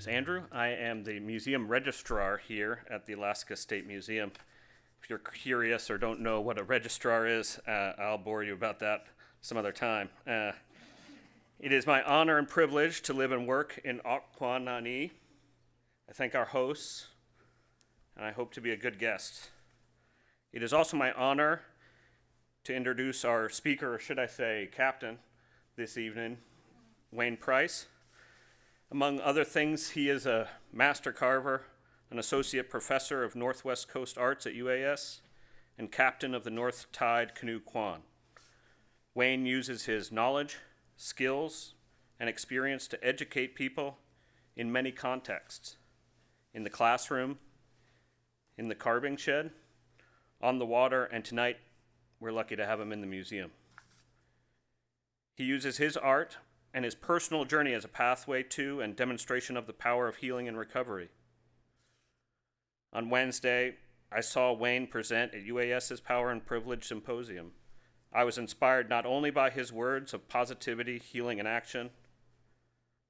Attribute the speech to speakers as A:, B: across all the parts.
A: Andrew. I am the museum registrar here at the Alaska State Museum. If you're curious or don't know what a registrar is, I'll bore you about that some other time. It is my honor and privilege to live and work in Okwanani. I thank our hosts, and I hope to be a good guest. It is also my honor to introduce our speaker, or should I say captain, this evening, Wayne Price. Among other things, he is a master carver, an associate professor of Northwest Coast Arts at UAS, and captain of the North Tide Canoe Kwan. Wayne uses his knowledge, skills, and experience to educate people in many contexts. In the classroom, in the carving shed, on the water, and tonight, we're lucky to have him in the museum. He uses his art and his personal journey as a pathway to and demonstration of the power of healing and recovery. On Wednesday, I saw Wayne present at UAS's Power and Privilege Symposium. I was inspired not only by his words of positivity, healing, and action,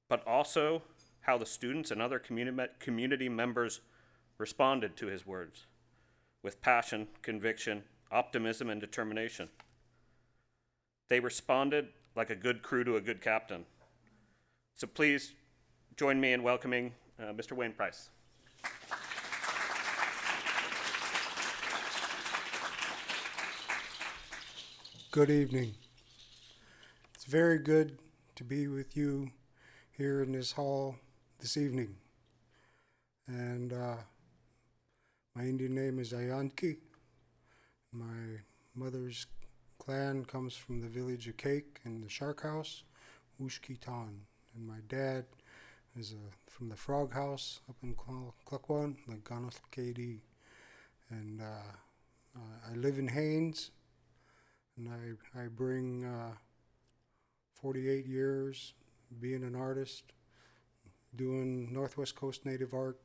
A: but also how the students and other community members responded to his words with passion, conviction, optimism, and determination. They responded like a good crew to a good captain. So please join me in welcoming Mr. Wayne Price.
B: Good evening. It's very good to be with you here in this hall this evening. And my Indian name is Ayanki. My mother's clan comes from the village of Cake in the Shark House, Ushkitan. And my dad is from the Frog House up in Klukwan, the Ganas KD. And I live in Haines, and I bring 48 years being an artist, doing Northwest Coast Native art,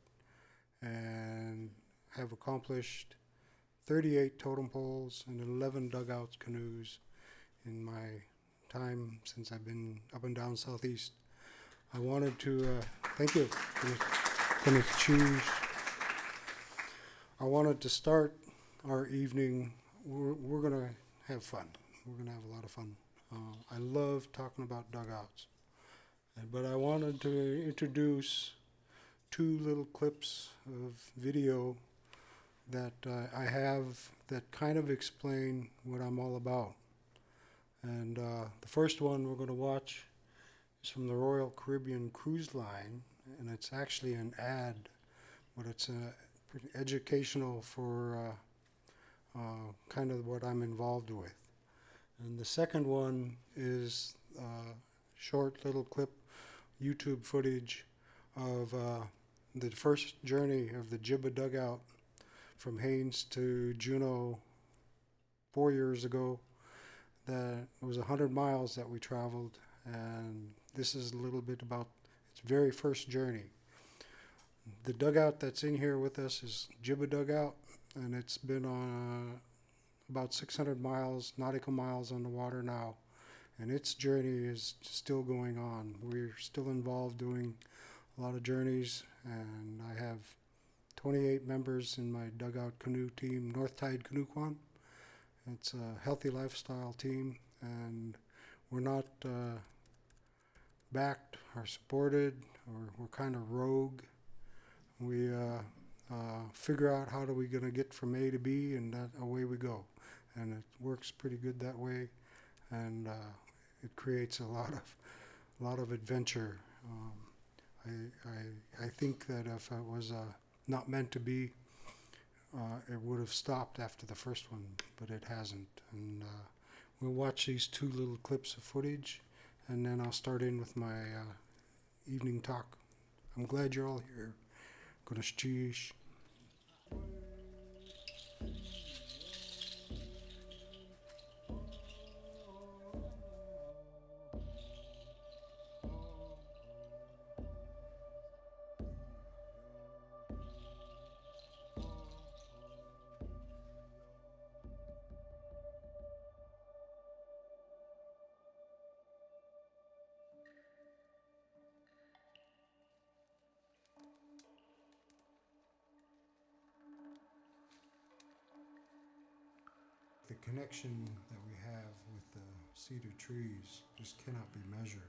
B: and have accomplished 38 totem poles and 11 dugouts canoes in my time since I've been up and down Southeast. I wanted to, thank you. I wanted to start our evening, we're gonna have fun. We're gonna have a lot of fun. I love talking about dugouts, but I wanted to introduce two little clips of video that I have that kind of explain what I'm all about. And the first one we're going to watch is from the Royal Caribbean Cruise Line, and it's actually an ad, but it's pretty educational for kind of what I'm involved with. And the second one is a short little clip, YouTube footage of the first journey of the Jibba dugout from Haines to Juneau 4 years ago. That it was 100 miles that we traveled, and this is a little bit about its very first journey. The dugout that's in here with us is Jibba dugout, and it's been on about 600 miles, nautical miles on the water now, and its journey is still going on. We're still involved doing a lot of journeys, and I have 28 members in my dugout canoe team, North Tide Canoe Kwan. It's a healthy lifestyle team, and we're not backed or supported, or we're kind of rogue. We figure out how are we going to get from A to B, and that away we go. And it works pretty good that way, and it creates a lot of adventure. I think that if it was not meant to be, it would have stopped after the first one, but it hasn't. And we'll watch these two little clips of footage, and then I'll start in with my evening talk. I'm glad you're all here. Kunashchish. connection that we have with the cedar trees just cannot be measured.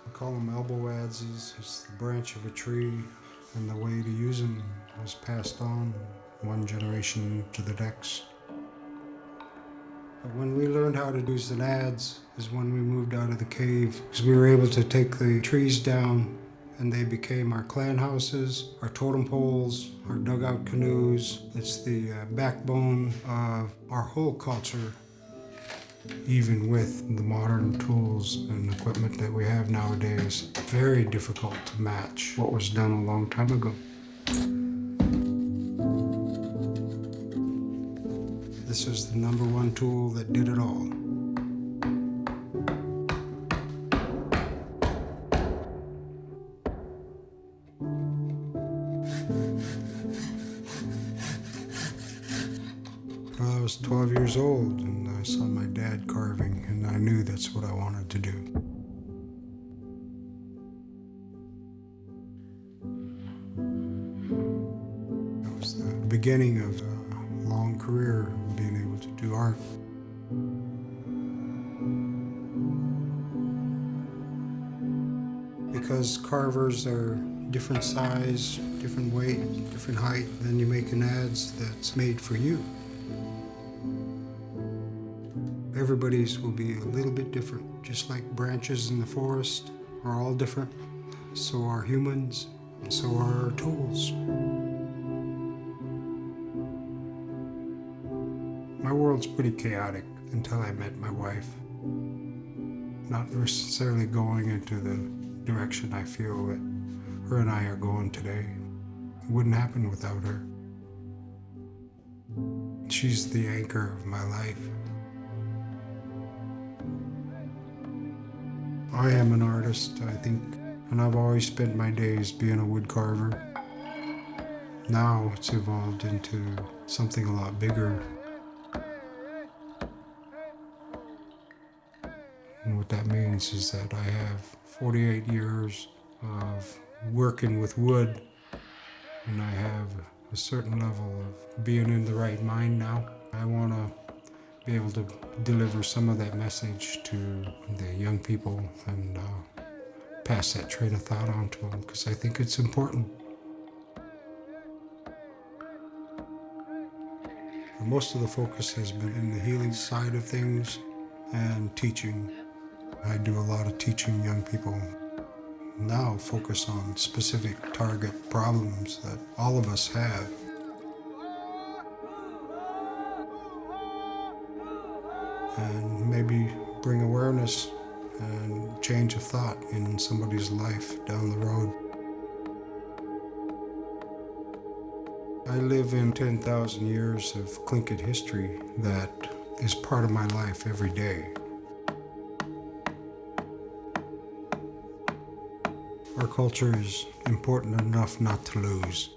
B: We call them elbow adzes. It's the branch of a tree, and the way to use them was passed on one generation to the next. But when we learned how to use the adze is when we moved out of the cave, because we were able to take the trees down and they became our clan houses, our totem poles, our dugout canoes. It's the backbone of our whole culture, even with the modern tools and equipment that we have nowadays. Very difficult to match what was done a long time ago. This was the number one tool that did it all. Well, I was 12 years old and I saw my dad carving, and I knew that's what I wanted to do. That was the beginning of a long career being able to do art. Because carvers are different size, different weight, different height, then you make an adze that's made for you. Everybody's will be a little bit different, just like branches in the forest are all different. So are humans, and so are our tools. My world's pretty chaotic until I met my wife. Not necessarily going into the direction I feel that her and I are going today. It wouldn't happen without her. She's the anchor of my life. I am an artist, I think, and I've always spent my days being a wood carver. Now it's evolved into something a lot bigger. And what that means is that I have 48 years of working with wood, and I have a certain level of being in the right mind now. I want to be able to deliver some of that message to the young people and pass that train of thought on to them, because I think it's important. Most of the focus has been in the healing side of things and teaching. I do a lot of teaching young people. Now focus on specific target problems that all of us have. And maybe bring awareness and change of thought in somebody's life down the road. I live in 10,000 years of Tlingit history that is part of my life every day. Our culture is important enough not to lose.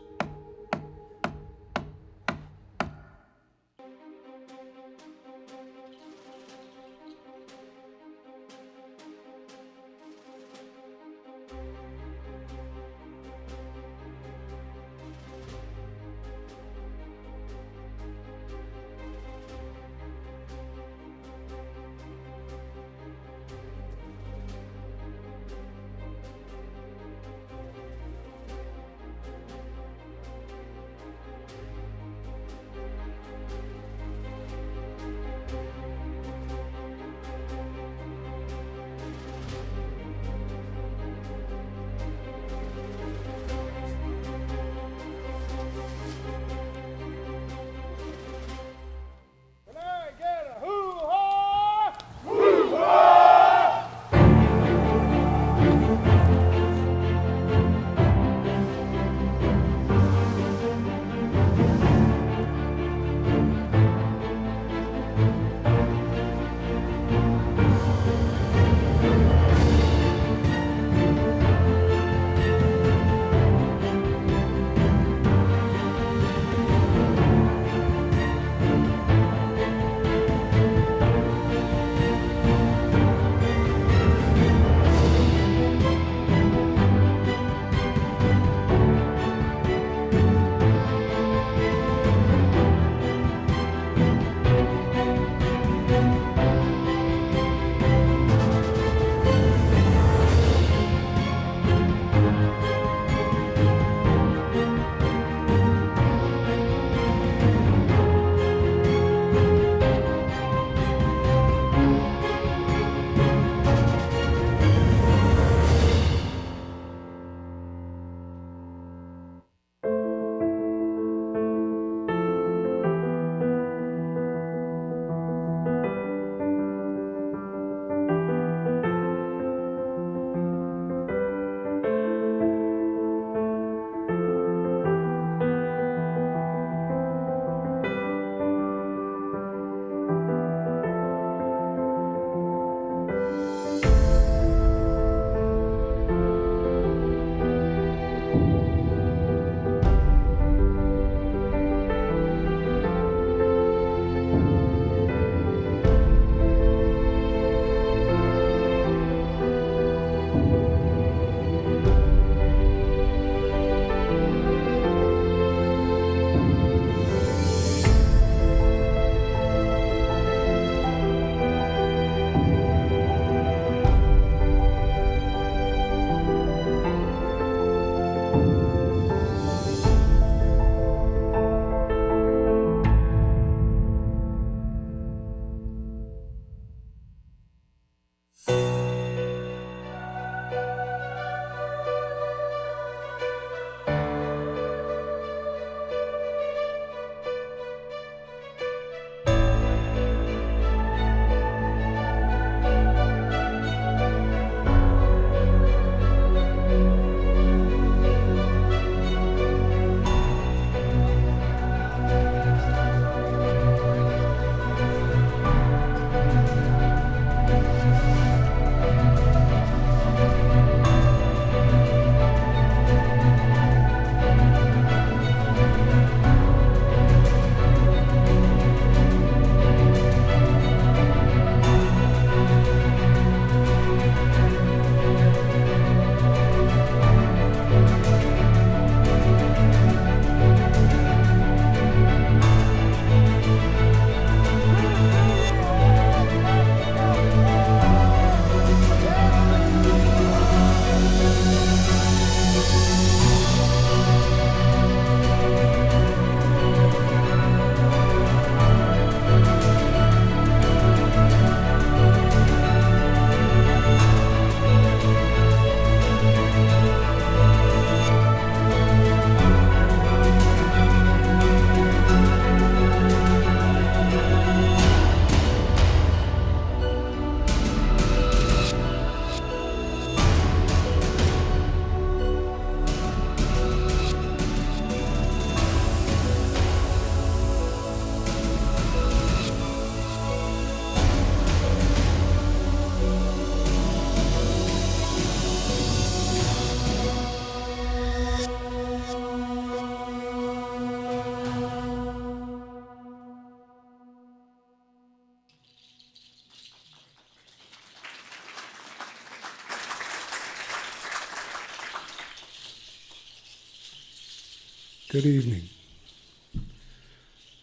B: Good evening.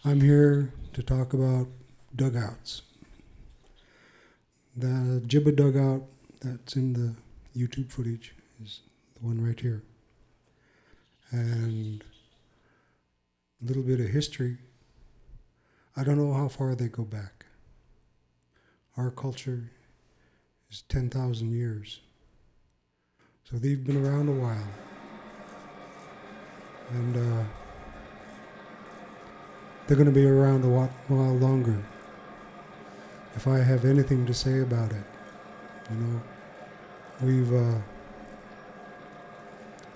B: I'm here to talk about dugouts. The Jibba dugout that's in the YouTube footage is the one right here. And a little bit of history. I don't know how far they go back. Our culture is 10,000 years. So they've been around a while. And they're going to be around a while longer. If I have anything to say about it, you know, we've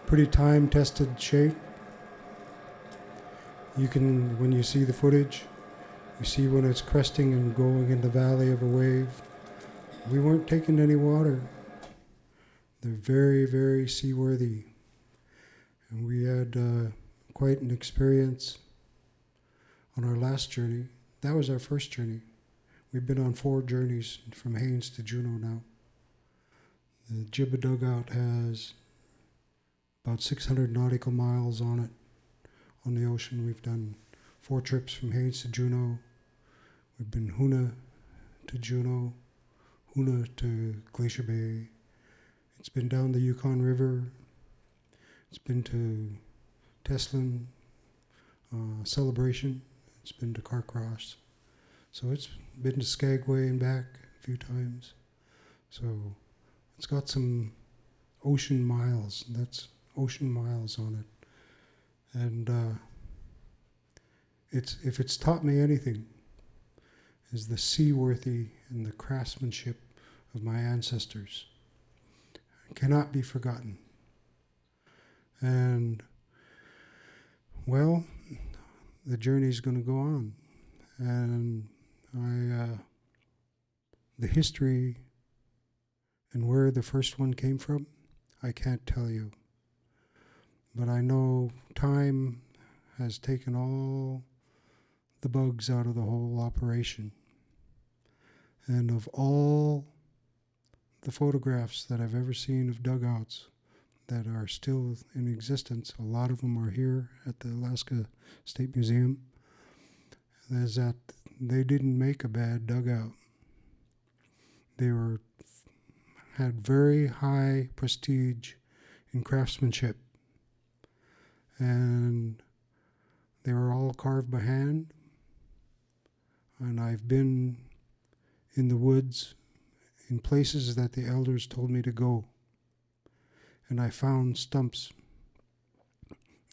B: pretty time-tested shape. You can, when you see the footage, you see when it's cresting and going in the valley of a wave. We weren't taking any water. They're very, very seaworthy. And we had quite an experience on our last journey. That was our first journey. We've been on 4 journeys from Haines to Juneau now. The Jibba dugout has about 600 nautical miles on it, on the ocean. We've done 4 trips from Haines to Juneau. We've been Hoona to Juneau, Hoona to Glacier Bay. It's been down the Yukon River. It's been to Teslin, Celebration. It's been to Carcross. So it's been to Skagway and back a few times. So it's got some ocean miles. That's ocean miles on it. And if it's taught me anything, is the seaworthy and the craftsmanship of my ancestors. It cannot be forgotten. And, well, the journey's going to go on. And the history and where the first one came from, I can't tell you. But I know time has taken all the bugs out of the whole operation. And of all the photographs that I've ever seen of dugouts that are still in existence, a lot of them are here at the Alaska State Museum, is that they didn't make a bad dugout. They had very high prestige in craftsmanship. And they were all carved by hand. And I've been in the woods in places that the elders told me to go. And I found stumps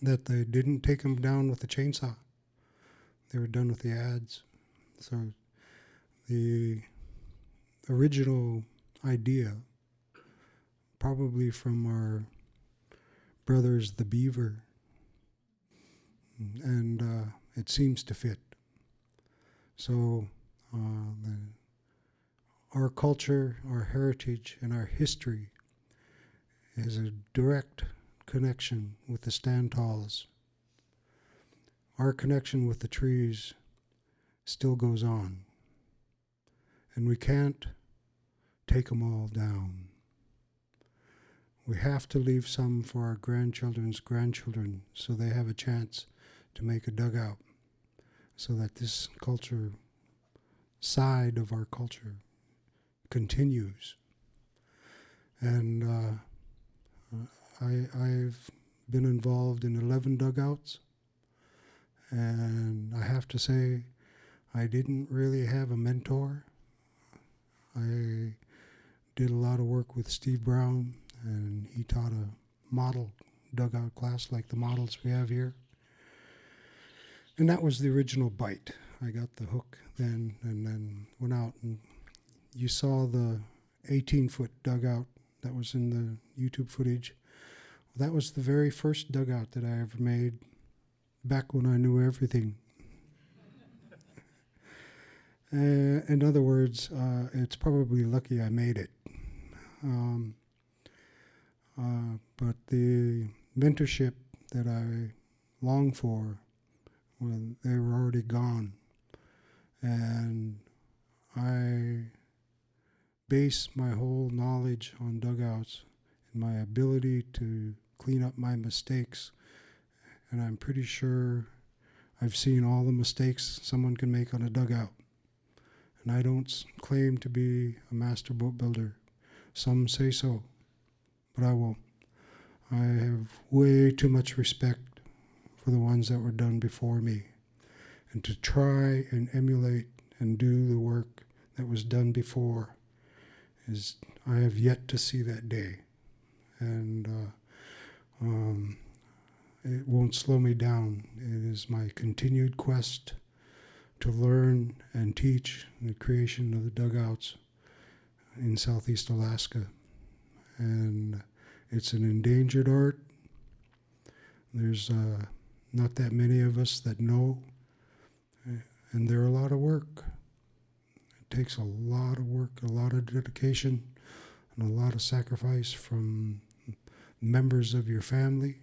B: that they didn't take them down with a chainsaw. They were done with the adze. So the original idea, probably from our brothers the Beaver, and it seems to fit. So our culture, our heritage, and our history is a direct connection with the Stantalls. Our connection with the trees still goes on. And we can't take them all down. We have to leave some for our grandchildren's grandchildren so they have a chance to make a dugout, so that this culture, side of our culture, continues. And I've been involved in 11 dugouts, and I have to say, I didn't really have a mentor. I did a lot of work with Steve Brown, and he taught a model dugout class like the models we have here. And that was the original bite. I got the hook then, and then went out, and you saw the 18-foot dugout that was in the YouTube footage. That was the very first dugout that I ever made, back when I knew everything. In other words, it's probably lucky I made it. But the mentorship that I longed for, well, they were already gone. And I base my whole knowledge on dugouts and my ability to clean up my mistakes and I'm pretty sure I've seen all the mistakes someone can make on a dugout. And I don't claim to be a master boat builder. Some say so, but I won't. I have way too much respect for the ones that were done before me, and to try and emulate and do the work that was done before is, I have yet to see that day. And it won't slow me down. It is my continued quest to learn and teach the creation of the dugouts in Southeast Alaska. And it's an endangered art. There's not that many of us that know, and they're a lot of work. It takes a lot of work, a lot of dedication, and a lot of sacrifice from members of your family.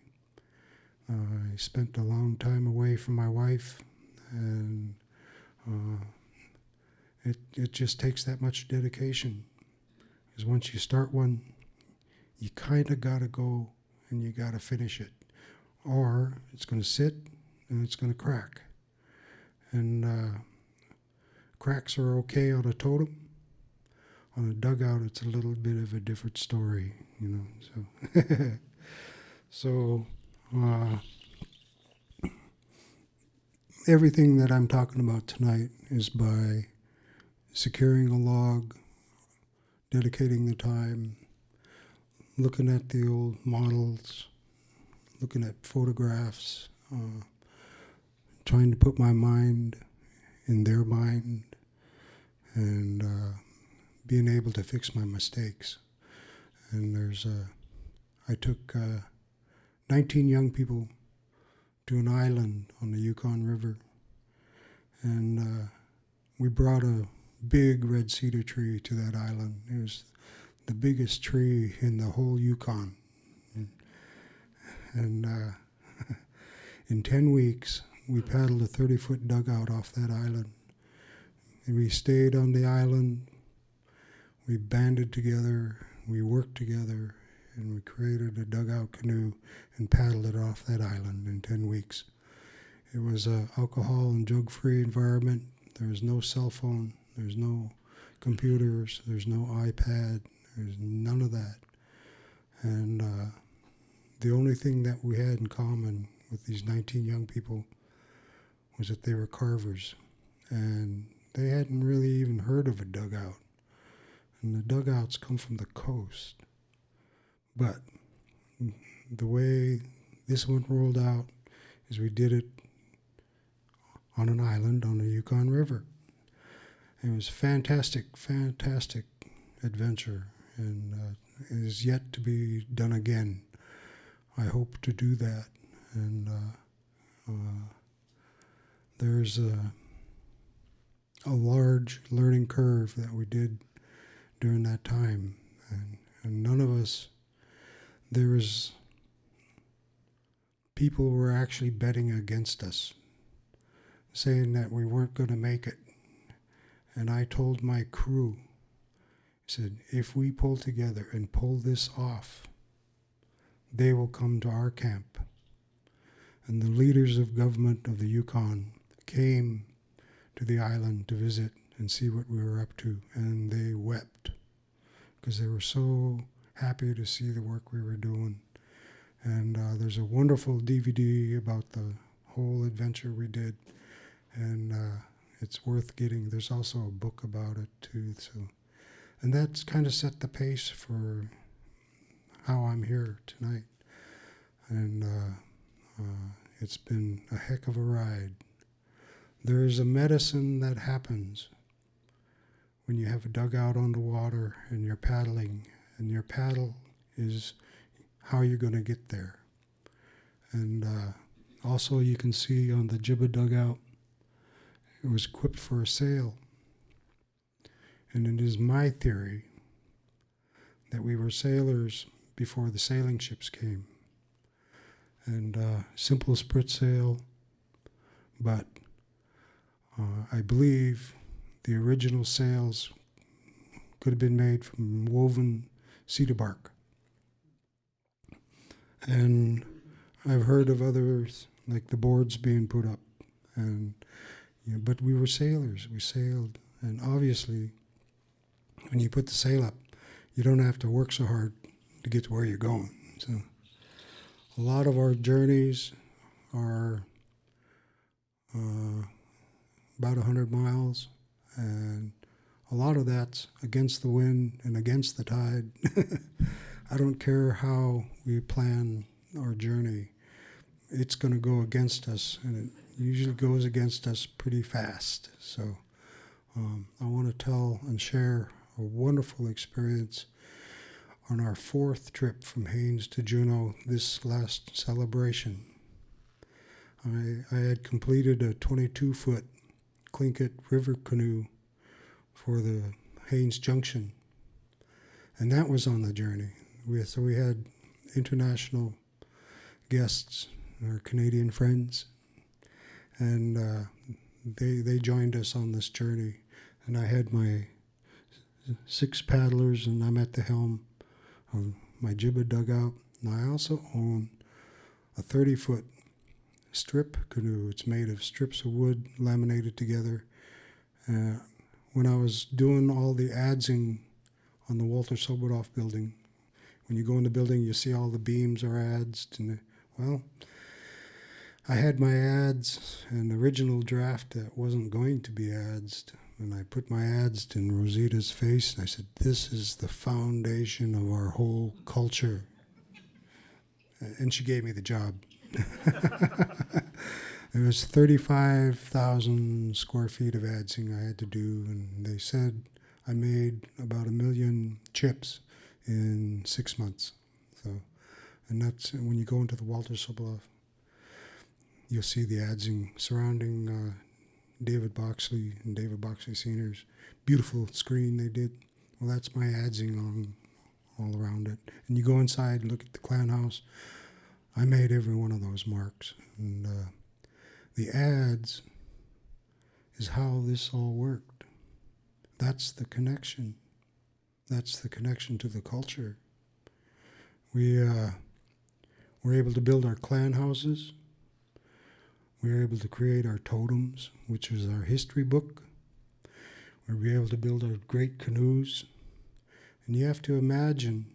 B: I spent a long time away from my wife, and it just takes that much dedication. Because once you start one, you kind of got to go and you got to finish it. Or it's going to sit and it's going to crack. And cracks are okay on a totem. On a dugout, it's a little bit of a different story, you know. So, everything that I'm talking about tonight is by securing a log, dedicating the time, looking at the old models, looking at photographs, trying to put my mind in their mind, and being able to fix my mistakes. And I took 19 young people to an island on the Yukon River, and we brought a big red cedar tree to that island. It was the biggest tree in the whole Yukon. And in 10 weeks, we paddled a 30-foot dugout off that island. And we stayed on the island, we banded together, we worked together, and we created a dugout canoe and paddled it off that island in 10 weeks. It was an alcohol and drug-free environment. There was no cell phone, there's no computers, there's no iPad, there's none of that. And the only thing that we had in common with these 19 young people was that they were carvers. And they hadn't really even heard of a dugout. And the dugouts come from the coast. But the way this one rolled out is we did it on an island on the Yukon River. It was fantastic, fantastic adventure, and it is yet to be done again. I hope to do that, and there's a large learning curve that we did during that time, and none of us, there was people who were actually betting against us, saying that we weren't going to make it. And I told my crew, I said, if we pull together and pull this off, they will come to our camp. And the leaders of government of the Yukon came to the island to visit and see what we were up to, and they wept because they were so happy to see the work we were doing. And there's a wonderful DVD about the whole adventure we did, and it's worth getting. There's also a book about it too. So, and that's kind of set the pace for how I'm here tonight. And it's been a heck of a ride. There is a medicine that happens when you have a dugout on the water and you're paddling, and your paddle is how you're going to get there. And also you can see on the Jibba dugout, it was equipped for a sail. And it is my theory that we were sailors before the sailing ships came. And simple sprit sail, but I believe the original sails could have been made from woven cedar bark. And I've heard of others like the boards being put up. And but we were sailors. We sailed, and obviously, when you put the sail up, you don't have to work so hard to get to where you're going. So a lot of our journeys are about 100 miles, and a lot of that's against the wind and against the tide. I don't care how we plan our journey, it's going to go against us, and it usually goes against us pretty fast. So I want to tell and share a wonderful experience on our 4th trip from Haines to Juneau this last celebration. I had completed a 22-foot Tlingit River canoe for the Haines Junction, and that was on the journey. So we had international guests, our Canadian friends, and they joined us on this journey. And I had my 6 paddlers, and I'm at the helm of my Jibba dugout. And I also own a 30-foot strip canoe. It's made of strips of wood laminated together. When I was doing all the adzing on the Walter Sobodoff building, when you go in the building, you see all the beams are adzed. And well, I had my ads, an original draft that wasn't going to be adzed, and I put my ads in Rosita's face, and I said, "This is the foundation of our whole culture." And she gave me the job. It was 35,000 square feet of adzing I had to do, and they said I made about 1 million chips in 6 months. So, and that's when you go into the Walter Sobodoff, you'll see the adzing surrounding David Boxley and David Boxley Senior's beautiful screen they did. Well, that's my adzing on all around it. And you go inside and look at the clan house. I made every one of those marks. And the ads is how this all worked. That's the connection. That's the connection to the culture. We were able to build our clan houses. We were able to create our totems, which is our history book. We were able to build our great canoes. And you have to imagine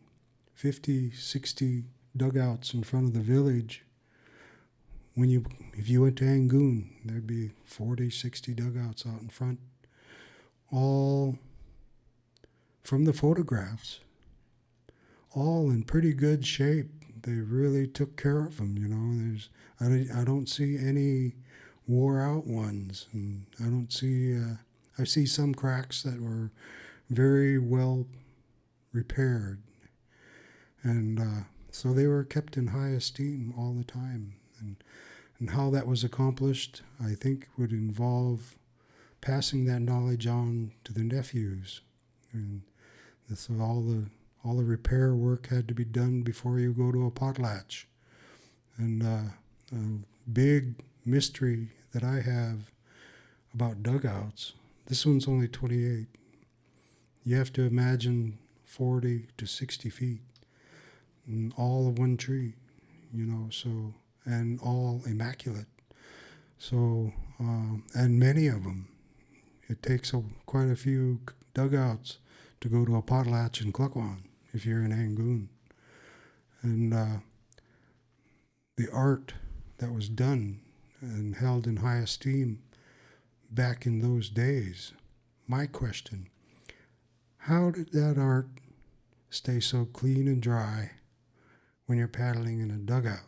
B: 50, 60 dugouts in front of the village. If you went to Angoon, there'd be 40, 60 dugouts out in front, all from the photographs, all in pretty good shape. They really took care of them, I don't see any wore out ones, and I see some cracks that were very well repaired, and so they were kept in high esteem all the time. And how that was accomplished, I think, would involve passing that knowledge on to the nephews, and so all the repair work had to be done before you go to a potlatch. And a big mystery that I have about dugouts, this one's only 28. You have to imagine 40 to 60 feet, and all of one tree, so, and all immaculate. So, and many of them. It takes quite a few dugouts to go to a potlatch in Klukwan if you're in Angoon. And the art that was done and held in high esteem back in those days, my question, how did that art stay so clean and dry when you're paddling in a dugout?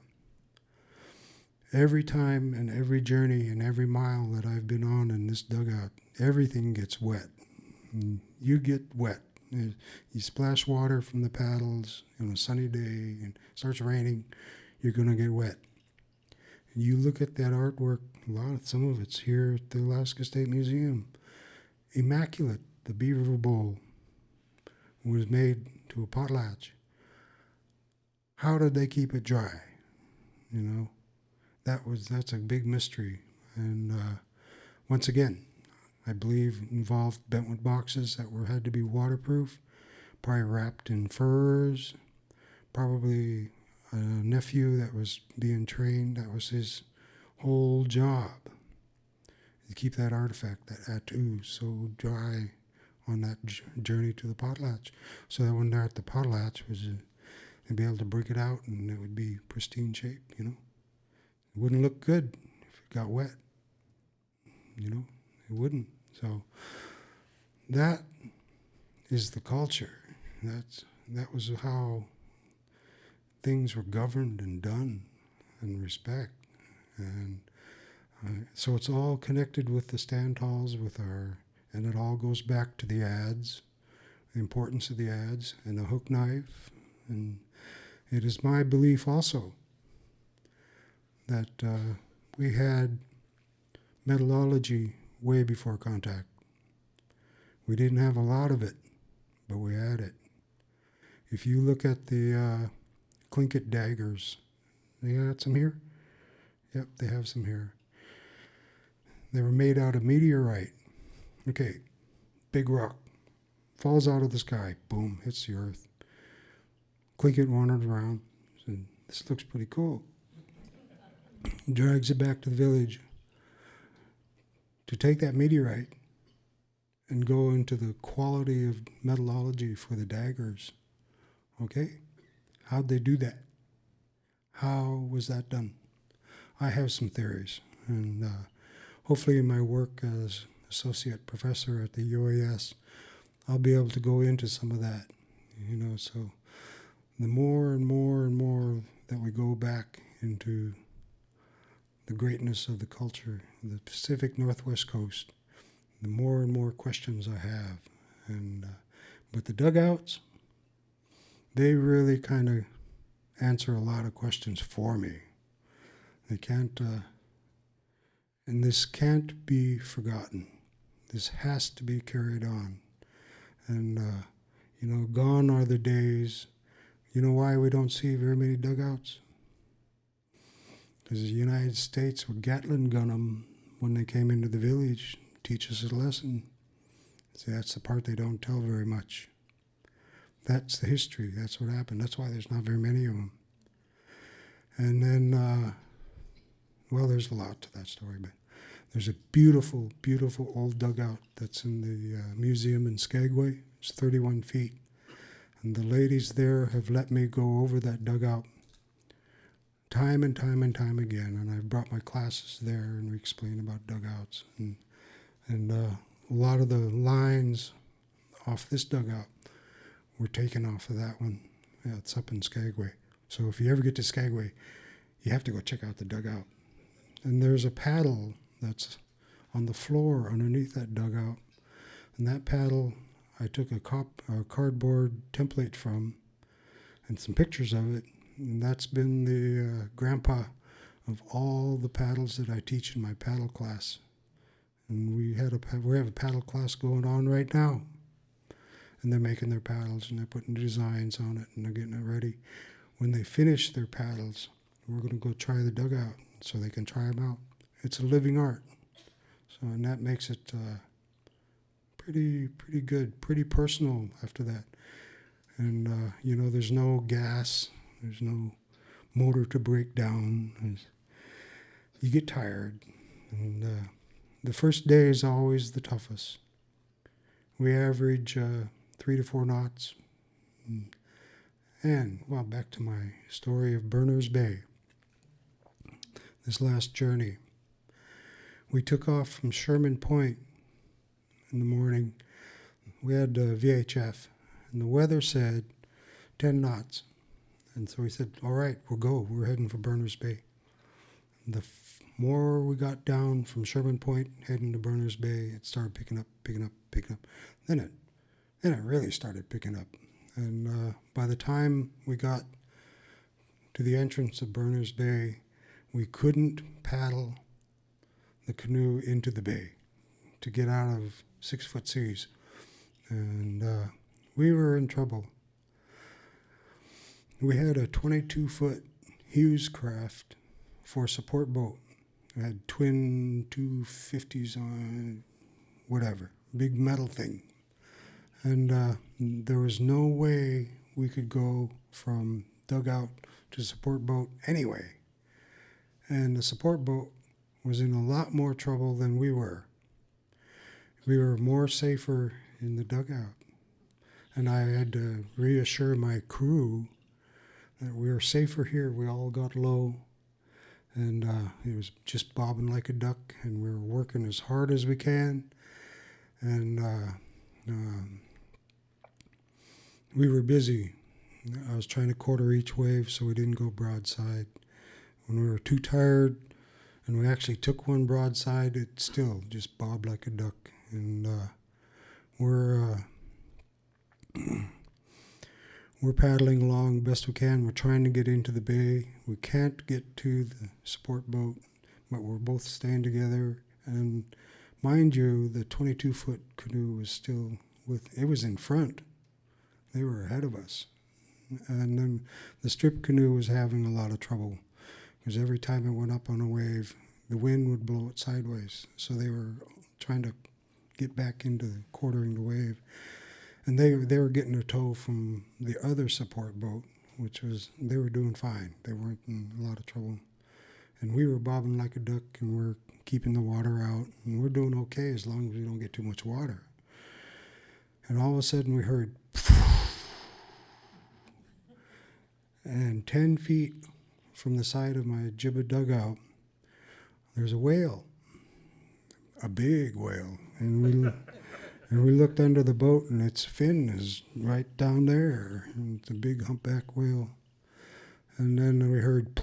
B: Every time and every journey and every mile that I've been on in this dugout, everything gets wet. And you get wet. You splash water from the paddles on a sunny day and it starts raining, you're going to get wet. And you look at that artwork, some of it's here at the Alaska State Museum. Immaculate. The beaver bowl was made to a potlatch. How did they keep it dry? That's a big mystery. And once again, I believe involved bentwood boxes that had to be waterproof, probably wrapped in furs, probably a nephew that was being trained, that was his whole job to keep that artifact, that atu, so dry on that journey to the potlatch, so that when they're at the potlatch, they'd be able to break it out and it would be pristine shape, you know. It wouldn't look good if it got wet, you know. It wouldn't. So that is the culture. That was how things were governed and done, and respect. And so it's all connected with the Stantals, and it all goes back to the adze, the importance of the adze and the hook knife. And it is my belief also that we had metallurgy way before contact. We didn't have a lot of it, but we had it. If you look at the Tlingit daggers, they got some here? Yep, they have some here. They were made out of meteorite. Okay, big rock. Falls out of the sky. Boom, hits the earth. Tlingit wandered around. Said, this looks pretty cool. Drags it back to the village. To take that meteorite and go into the quality of metallurgy for the daggers. Okay? How'd they do that? How was that done? I have some theories, and hopefully in my work as associate professor at the UAS, I'll be able to go into some of that, you know. So the more and more and more that we go back into the greatness of the culture, the Pacific Northwest Coast, the more and more questions I have. And but the dugouts, they really kind of answer a lot of questions for me. They can't, and this can't be forgotten. This has to be carried on. And, you know, gone are the days. You know why we don't see very many dugouts? Because the United States would Gatling gun them when they came into the village, teach us a lesson. See, that's the part they don't tell very much. That's the history. That's what happened. That's why there's not very many of them. And then, well, there's a lot to that story, but there's a beautiful, beautiful old dugout that's in the museum in Skagway. It's 31 feet. And the ladies there have let me go over that dugout time and time and time again. And I've brought my classes there and we explain about dugouts. And a lot of the lines off this dugout were taken off of that one. Yeah, it's up in Skagway. So if you ever get to Skagway, you have to go check out the dugout. And there's a paddle that's on the floor underneath that dugout. And that paddle, I took a cardboard template from and some pictures of it. And that's been the grandpa of all the paddles that I teach in my paddle class. And we have a paddle class going on right now. And they're making their paddles and they're putting designs on it and they're getting it ready. When they finish their paddles, we're going to go try the dugout so they can try them out. It's a living art. So, and that makes it pretty good, pretty personal after that. And, you know, there's no gas, there's no motor to break down. You get tired. And the first day is always the toughest. We average 3 to 4 knots. And, well, back to my story of Berners Bay. This last journey, we took off from Sherman Point in the morning. We had VHF, and the weather said 10 knots. And so we said, all right, we'll go. We're heading for Berners Bay. The more we got down from Sherman Point, heading to Berners Bay, it started picking up. Then it really started picking up. And by the time we got to the entrance of Berners Bay, we couldn't paddle the canoe into the bay to get out of 6-foot seas. And we were in trouble. We had a 22-foot Hughes craft for a support boat. It had twin 250s on, whatever, big metal thing. And there was no way we could go from dugout to support boat anyway. And the support boat was in a lot more trouble than we were. We were more safer in the dugout. And I had to reassure my crew that we were safer here. We all got low, and it was just bobbing like a duck, and we were working as hard as we can. And we were busy. I was trying to quarter each wave so we didn't go broadside. When we were too tired and we actually took one broadside, it still just bobbed like a duck. And we're paddling along best we can. We're trying to get into the bay. We can't get to the support boat, but we're both staying together. And mind you, the 22-foot canoe was still it was in front. They were ahead of us. And then the strip canoe was having a lot of trouble because every time it went up on a wave, the wind would blow it sideways. So they were trying to get back into quartering the wave. And they were getting a tow from the other support boat, they were doing fine. They weren't in a lot of trouble. And we were bobbing like a duck, and we're keeping the water out, and we're doing okay as long as we don't get too much water. And all of a sudden we heard, and 10 feet from the side of my Jibba dugout, there's a whale, a big whale. And we looked under the boat, and its fin is right down there. And it's a big humpback whale. And then we heard,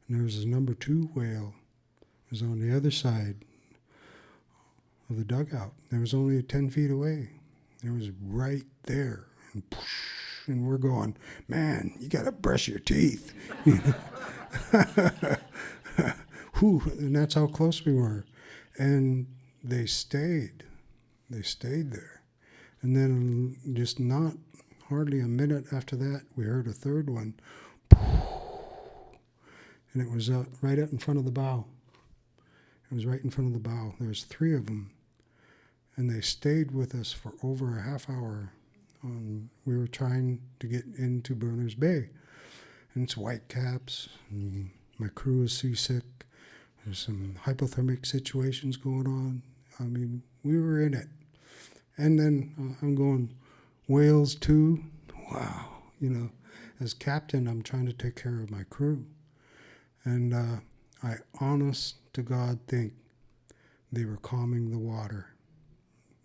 B: and there was a number 2 whale. It was on the other side of the dugout. It was only 10 feet away. It was right there. And we're going, man, you got to brush your teeth. Whew, and that's how close we were. And they stayed there. And then just not hardly a minute after that, we heard a third one. And it was right up in front of the bow. It was right in front of the bow. There was 3 of them. And they stayed with us for over a half hour. We were trying to get into Berners Bay. And it's white caps. And my crew is seasick. There's some hypothermic situations going on. I mean, we were in it. And then I'm going, whales too? Wow. As captain, I'm trying to take care of my crew. And I honest to God think they were calming the water.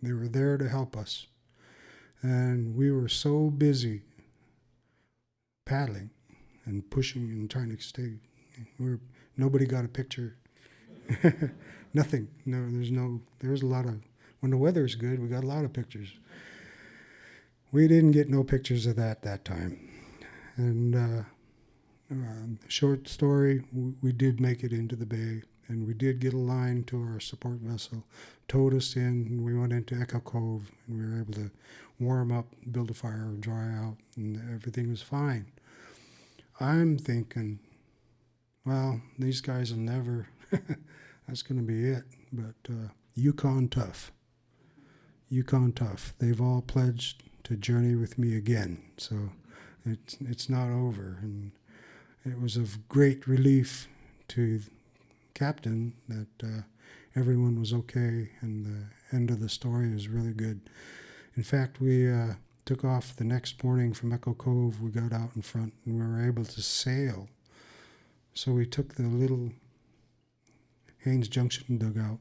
B: They were there to help us. And we were so busy paddling and pushing and trying to stay. Nobody got a picture. Nothing. No, there's a lot of, when the weather's good, we got a lot of pictures. We didn't get no pictures of that time. And short story, we did make it into the bay, and we did get a line to our support vessel, towed us in, and we went into Echo Cove, and we were able to warm up, build a fire, dry out, and everything was fine. I'm thinking, well, these guys will never, that's going to be it. But Yukon tough. They've all pledged to journey with me again, so it's not over. And it was of great relief to Captain that everyone was okay, and the end of the story is really good. In fact, we took off the next morning from Echo Cove. We got out in front, and we were able to sail. So we took the little Haines Junction dugout,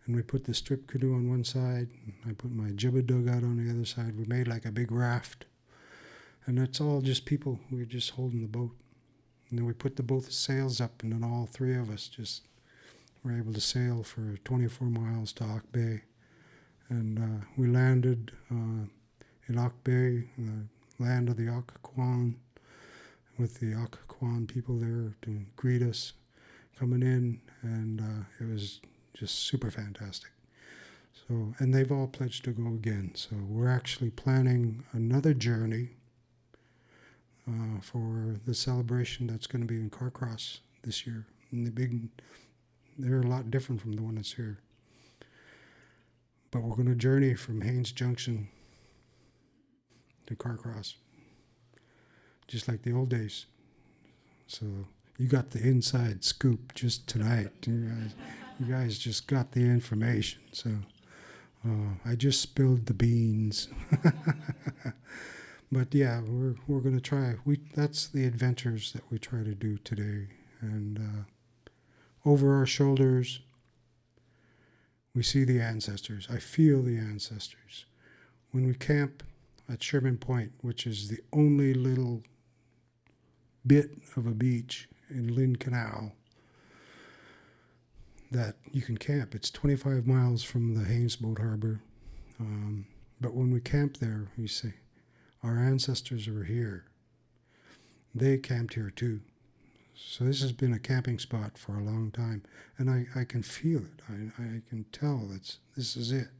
B: and we put the strip canoe on one side, and I put my Jibba dugout on the other side. We made like a big raft, and it's all just people. We were just holding the boat. And then we put both sails up, and then all 3 of us just were able to sail for 24 miles to Auk Bay. And we landed in Auk Bay, the land of the Occoquan, with the Occoquan people there to greet us coming in, and it was just super fantastic. So, and they've all pledged to go again. So we're actually planning another journey for the celebration that's going to be in Carcross this year. And they're a lot different from the one that's here. But we're going to journey from Haines Junction to Carcross, just like the old days. So You got the inside scoop just tonight. You guys just got the information. So I just spilled the beans. But yeah, we're gonna try. That's the adventures that we try to do today. And over our shoulders, we see the ancestors. I feel the ancestors. When we camp at Sherman Point, which is the only little bit of a beach in Lynn Canal that you can camp. It's 25 miles from the Haynes Boat Harbor. But when we camp there, we say, our ancestors were here. They camped here too. So this has been a camping spot for a long time. And I can feel it. I can tell this is it.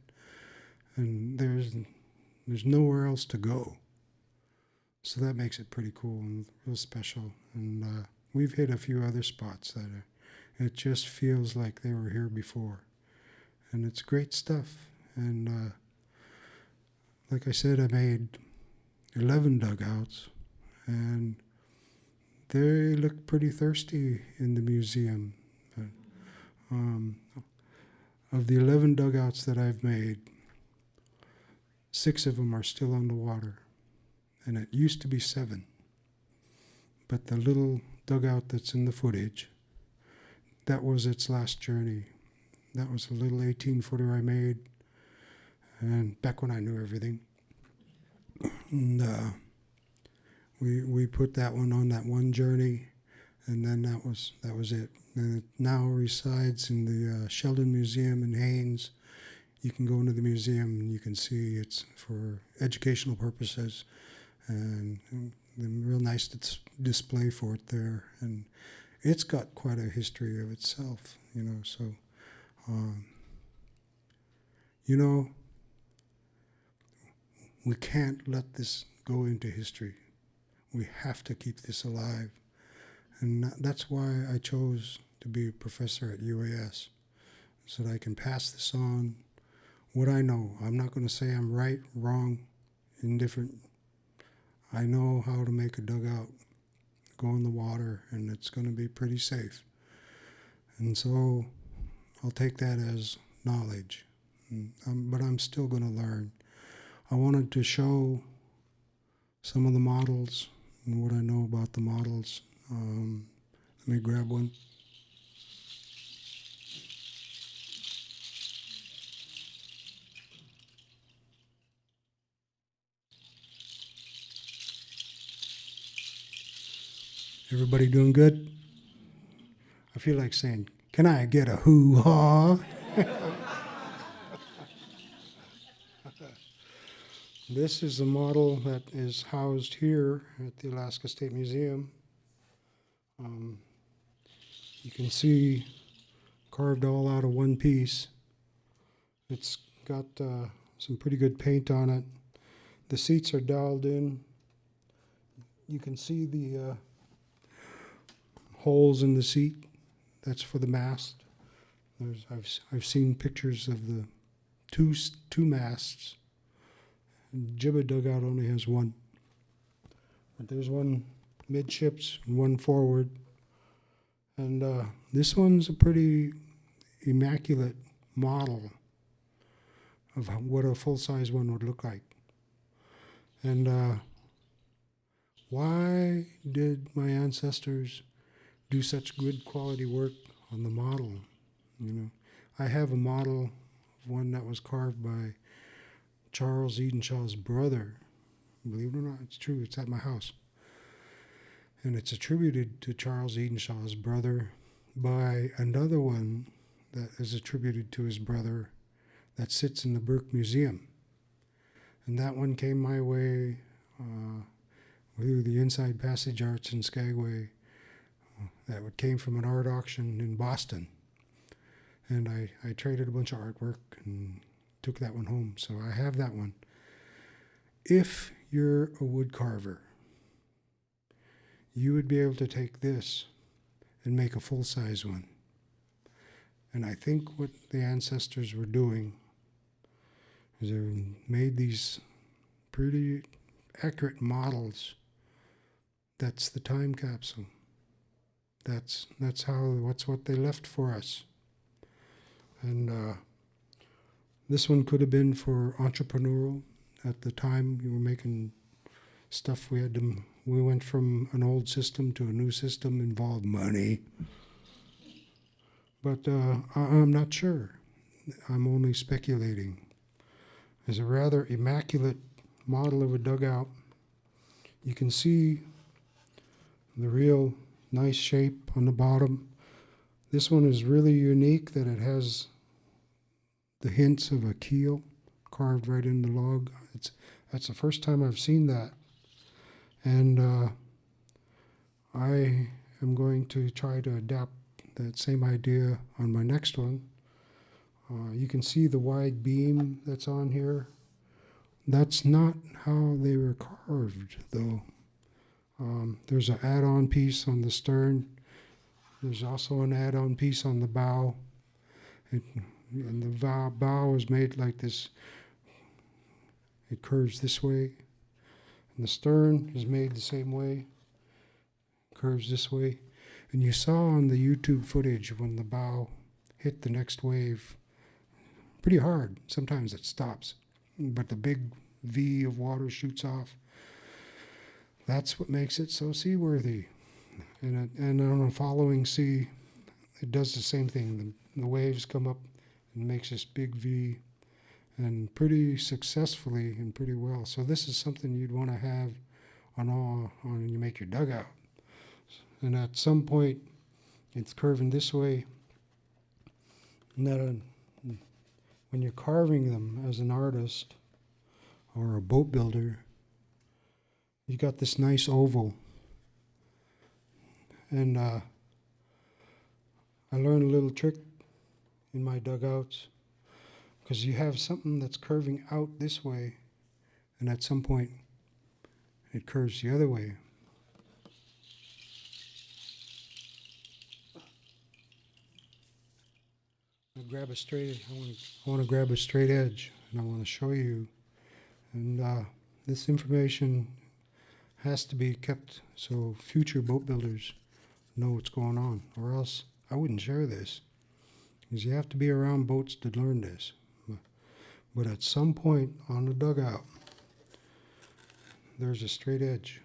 B: And there's nowhere else to go. So that makes it pretty cool and real special. And we've hit a few other spots that it just feels like they were here before. And it's great stuff. And like I said, I made 11 dugouts. And they look pretty thirsty in the museum. Of the 11 dugouts that I've made, 6 of them are still on the water. And it used to be 7. But the little dugout that's in the footage, that was its last journey. That was a little 18-footer I made, and back when I knew everything. And we put that one on that one journey, and then that was it. And it now resides in the Sheldon Museum in Haynes. You can go into the museum and you can see it's for educational purposes. And real nice display for it there, and it's got quite a history of itself, So, we can't let this go into history. We have to keep this alive, and that's why I chose to be a professor at UAS, so that I can pass this on. What I know, I'm not going to say I'm right, wrong, indifferent. I know how to make a dugout go in the water, and it's going to be pretty safe. And so I'll take that as knowledge. But I'm still going to learn. I wanted to show some of the models and what I know about the models. Let me grab one. Everybody doing good? I feel like saying, can I get a hoo-ha? This is a model that is housed here at the Alaska State Museum. You can see carved all out of one piece. It's got some pretty good paint on it. The seats are dialed in. You can see the holes in the seat. That's for the mast. I've seen pictures of the two masts. Jibba dugout only has one. But there's one midships and one forward. And this one's a pretty immaculate model of what a full-size one would look like. And why did my ancestors do such good quality work on the model? I have a model of one that was carved by Charles Edenshaw's brother. Believe it or not, it's true. It's at my house. And it's attributed to Charles Edenshaw's brother by another one that is attributed to his brother that sits in the Burke Museum. And that one came my way through the Inside Passage Arts in Skagway. That came from an art auction in Boston. And I traded a bunch of artwork and took that one home. So I have that one. If you're a wood carver, you would be able to take this and make a full-size one. And I think what the ancestors were doing is they made these pretty accurate models. That's the time capsule. That's what they left for us. And this one could have been for entrepreneurial. At the time, we were making stuff. We went from an old system to a new system, involved money. But I'm not sure. I'm only speculating. It's a rather immaculate model of a dugout. You can see the real nice shape on the bottom. This one is really unique that it has the hints of a keel carved right in the log. That's the first time I've seen that. And I am going to try to adapt that same idea on my next one. You can see the wide beam that's on here. That's not how they were carved, though. There's an add-on piece on the stern. There's also an add-on piece on the bow. And the bow is made like this. It curves this way. And the stern is made the same way. Curves this way. And you saw on the YouTube footage when the bow hit the next wave pretty hard. Sometimes it stops. But the big V of water shoots off. That's what makes it so seaworthy. And on a following sea, it does the same thing. The waves come up and makes this big V, and pretty successfully and pretty well. So this is something you'd want to have on when you make your dugout. And at some point, it's curving this way. And that, when you're carving them as an artist or a boat builder, you got this nice oval. And I learned a little trick in my dugouts, because you have something that's curving out this way, and at some point it curves the other way. I want to grab a straight edge, and I want to show you. And this information has to be kept so future boat builders know what's going on, or else I wouldn't share this. Because you have to be around boats to learn this. But at some point on the dugout, there's a straight edge.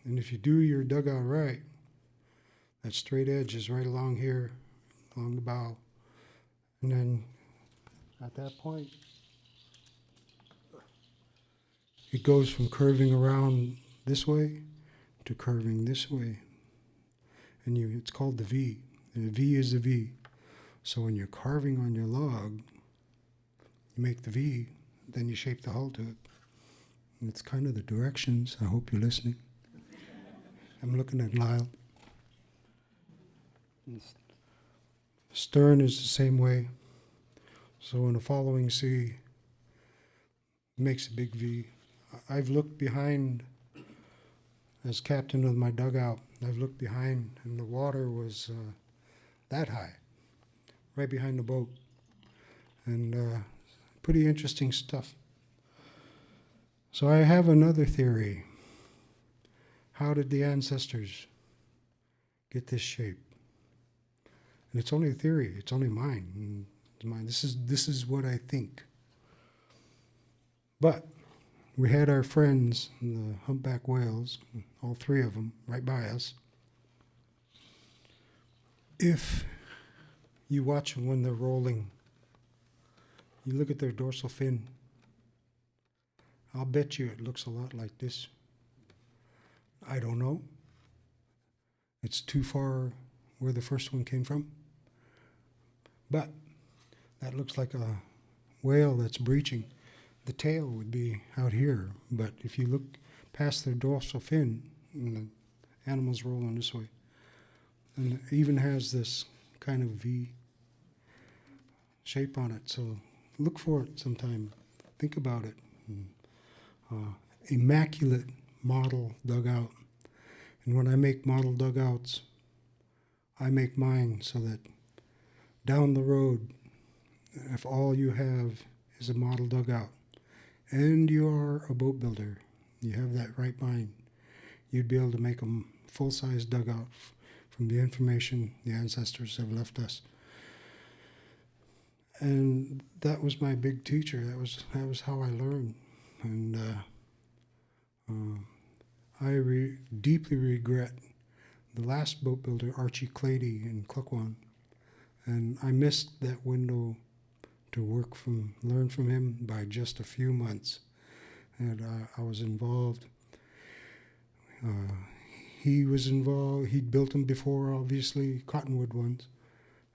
B: And if you do your dugout right, that straight edge is right along here, along the bow. And then at that point, it goes from curving around this way to curving this way. And it's called the V. And the V is the V. So when you're carving on your log, you make the V, then you shape the hull to it. And it's kind of the directions. I hope you're listening. I'm looking at Lyle. Stern is the same way. So in the following sea, it makes a big V. I've looked behind, as captain of my dugout, I've looked behind, and the water was that high, right behind the boat. And pretty interesting stuff. So I have another theory. How did the ancestors get this shape? And it's only a theory. It's only mine. This is what I think. But we had our friends, the humpback whales, all three of them, right by us. If you watch them when they're rolling, you look at their dorsal fin, I'll bet you it looks a lot like this. I don't know. It's too far where the first one came from. But that looks like a whale that's breaching. The tail would be out here, but if you look past their dorsal fin, the animal's rolling this way. And it even has this kind of V shape on it, so look for it sometime. Think about it. Immaculate model dugout. And when I make model dugouts, I make mine so that down the road, if all you have is a model dugout, and you are a boat builder, you have that right mind, you'd be able to make them full-size dugout from the information the ancestors have left us. And that was my big teacher. That was how I learned. And I deeply regret the last boat builder, Archie Clady in Cluckwan. And I missed that window to learn from him by just a few months. And I was involved. He was involved. He'd built them before, obviously, cottonwood ones.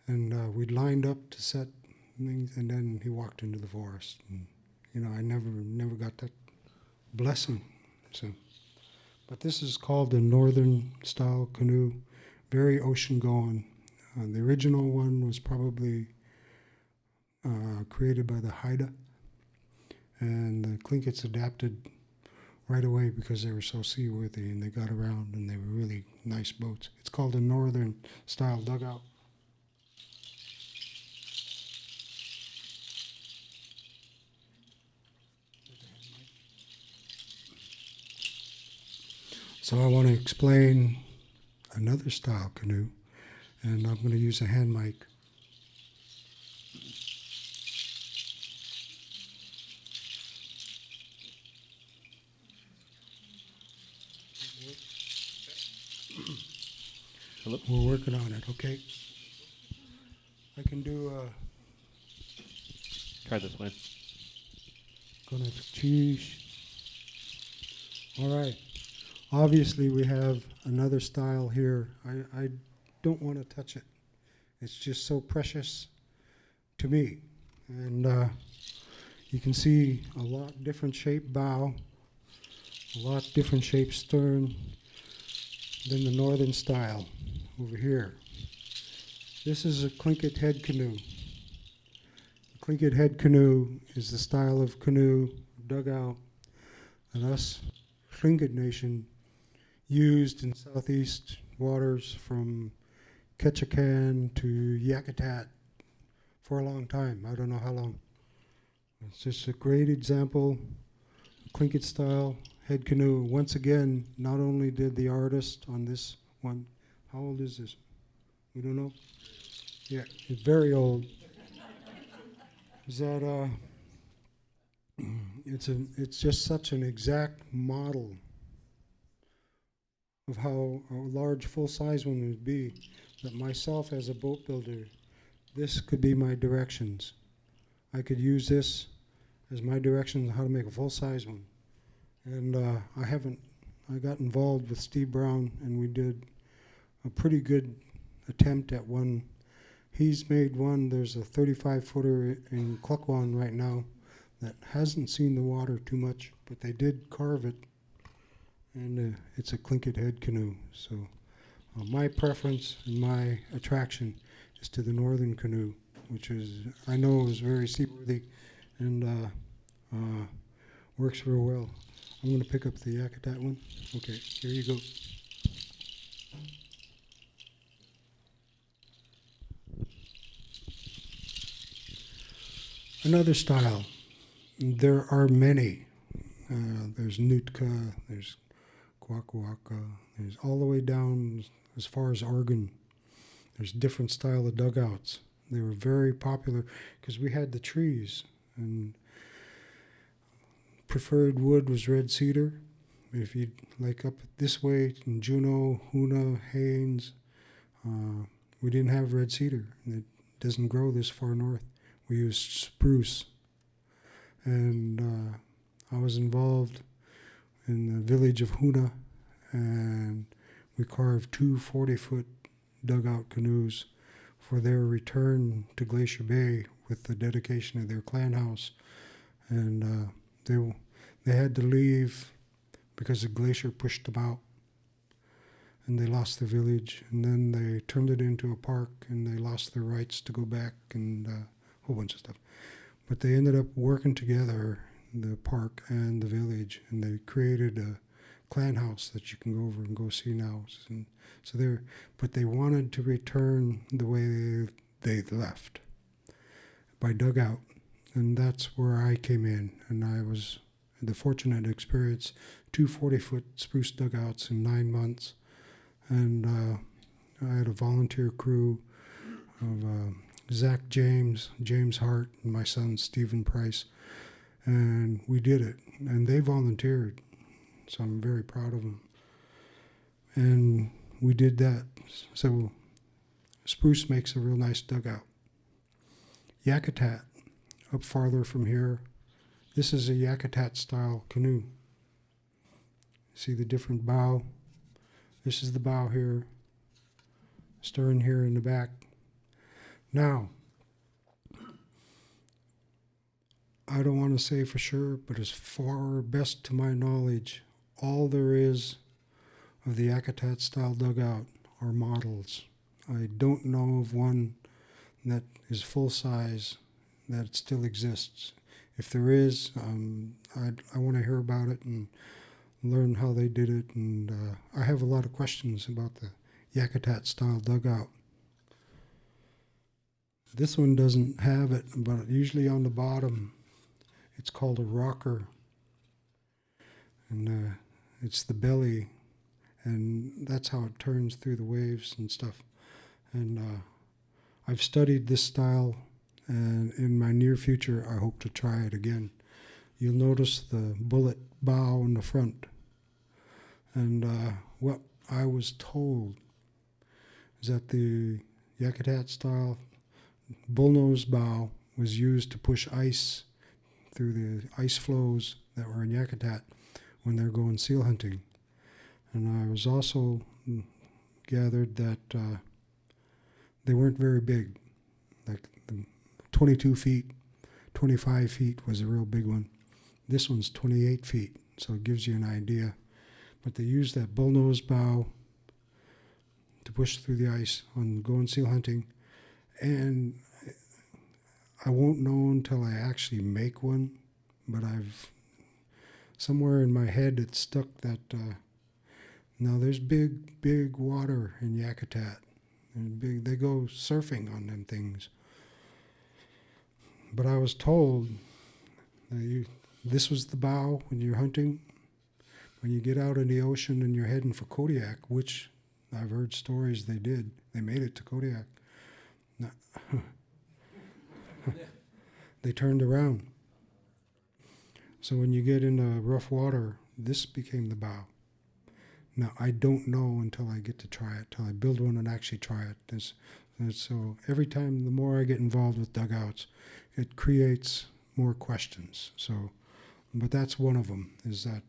B: And we'd lined up to set things, and then he walked into the forest. And, I never got that blessing. So, but this is called the Northern style canoe, very ocean going. The original one was probably created by the Haida, and the Clinkets adapted right away because they were so seaworthy and they got around and they were really nice boats. It's called a Northern style dugout. So I want to explain another style canoe, and I'm going to use a hand mic.
A: Hello?
B: We're working on it, okay? I can do
A: Try this way.
B: gonna cheese. All right. Obviously, we have another style here. I don't want to touch it. It's just so precious to me. And you can see a lot different shaped bow, a lot different shaped stern than the northern style over here. This is a Clinket head canoe. The Clinket head canoe is the style of canoe, dugout, that us Tlingit Nation used in southeast waters from Ketchikan to Yakutat for a long time. I don't know how long. It's just a great example, Tlingit style head canoe. Once again, not only did the artist on this one, how old is this? We don't know? Yeah, it's very old. Is that it's just such an exact model of how a large full-size one would be, that myself as a boat builder, this could be my directions. I could use this as my directions on how to make a full-size one. And I got involved with Steve Brown, and we did a pretty good attempt at one. He's made one. There's a 35-footer in Cluckwan right now that hasn't seen the water too much, but they did carve it, and it's a Clinket head canoe. So my preference and my attraction is to the northern canoe, which I know is very seaworthy and works real well. I'm going to pick up the Yakutat one. Okay, here you go. Another style. There are many. There's Nootka, there's Kwakwaka, there's all the way down as far as Oregon. There's different style of dugouts. They were very popular because we had the trees, and preferred wood was red cedar. If you like up this way in Juneau, Hoona, Haines, we didn't have red cedar. It doesn't grow this far north. We used spruce. And I was involved in the village of Hoona, and we carved two 40-foot dugout canoes for their return to Glacier Bay with the dedication of their clan house. And they had to leave because the glacier pushed them out, and they lost the village, and then they turned it into a park, and they lost their rights to go back, and a whole bunch of stuff. But they ended up working together, the park and the village, and they created a clan house that you can go over and go see now. And so but they wanted to return the way they left, by dugout. And that's where I came in, and I was the fortunate experience 2 40-foot spruce dugouts in 9 months. And I had a volunteer crew of Zach James, James Hart, and my son Stephen Price. And we did it. And they volunteered. So I'm very proud of them. And we did that. So spruce makes a real nice dugout. Yakutat, up farther from here, this is a Yakutat style canoe. See the different bow? This is the bow here, stern here in the back. Now, I don't want to say for sure, but as far best to my knowledge, all there is of the Yakutat style dugout are models. I don't know of one that is full size that still exists. If there is, I want to hear about it and learn how they did it. And I have a lot of questions about the Yakutat style dugout. This one doesn't have it, but usually on the bottom, it's called a rocker. And it's the belly, and that's how it turns through the waves and stuff. And I've studied this style, and in my near future, I hope to try it again. You'll notice the bullet bow in the front. And what I was told is that the Yakutat style bullnose bow was used to push ice through the ice flows that were in Yakutat when they're going seal hunting. And I was also gathered that they weren't very big. Like 22 feet, 25 feet was a real big one. This one's 28 feet, so it gives you an idea. But they used that bullnose bow to push through the ice on going seal hunting. And I won't know until I actually make one, but I've somewhere in my head it's stuck that now there's big water in Yakutat, and they go surfing on them things. But I was told that this was the bow when you're hunting. When you get out in the ocean and you're heading for Kodiak, which I've heard stories they did, they made it to Kodiak. No. They turned around. So when you get into rough water, this became the bow. Now, I don't know until I get to try it, till I build one and actually try it. So every time, the more I get involved with dugouts, it creates more questions. So, but that's one of them, is that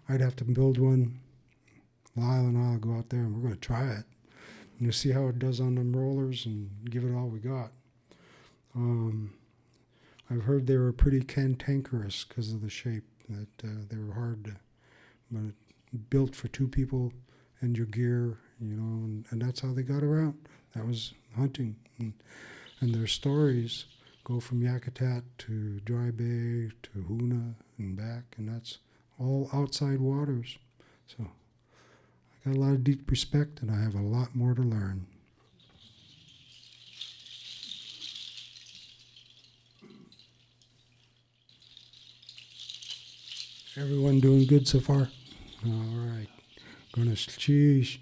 B: I'd have to build one. Lyle and I'll go out there and we're going to try it. And you'll see how it does on them rollers and give it all we got. I've heard they were pretty cantankerous because of the shape, that they were hard to, but built for two people and your gear, and that's how they got around. That was hunting. And their stories go from Yakutat to Dry Bay to Hoona and back, and that's all outside waters. So I got a lot of deep respect, and I have a lot more to learn. Everyone doing good so far? All right. Goodness, sheesh.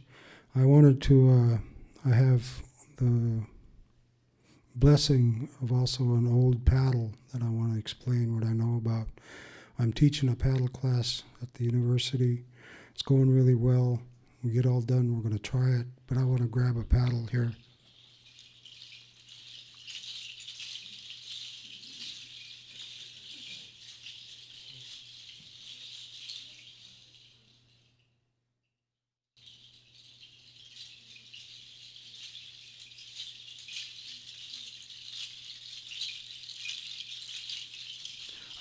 B: I wanted to, I have the blessing of also an old paddle that I want to explain what I know about. I'm teaching a paddle class at the university. It's going really well. We get all done, we're going to try it, but I want to grab a paddle here.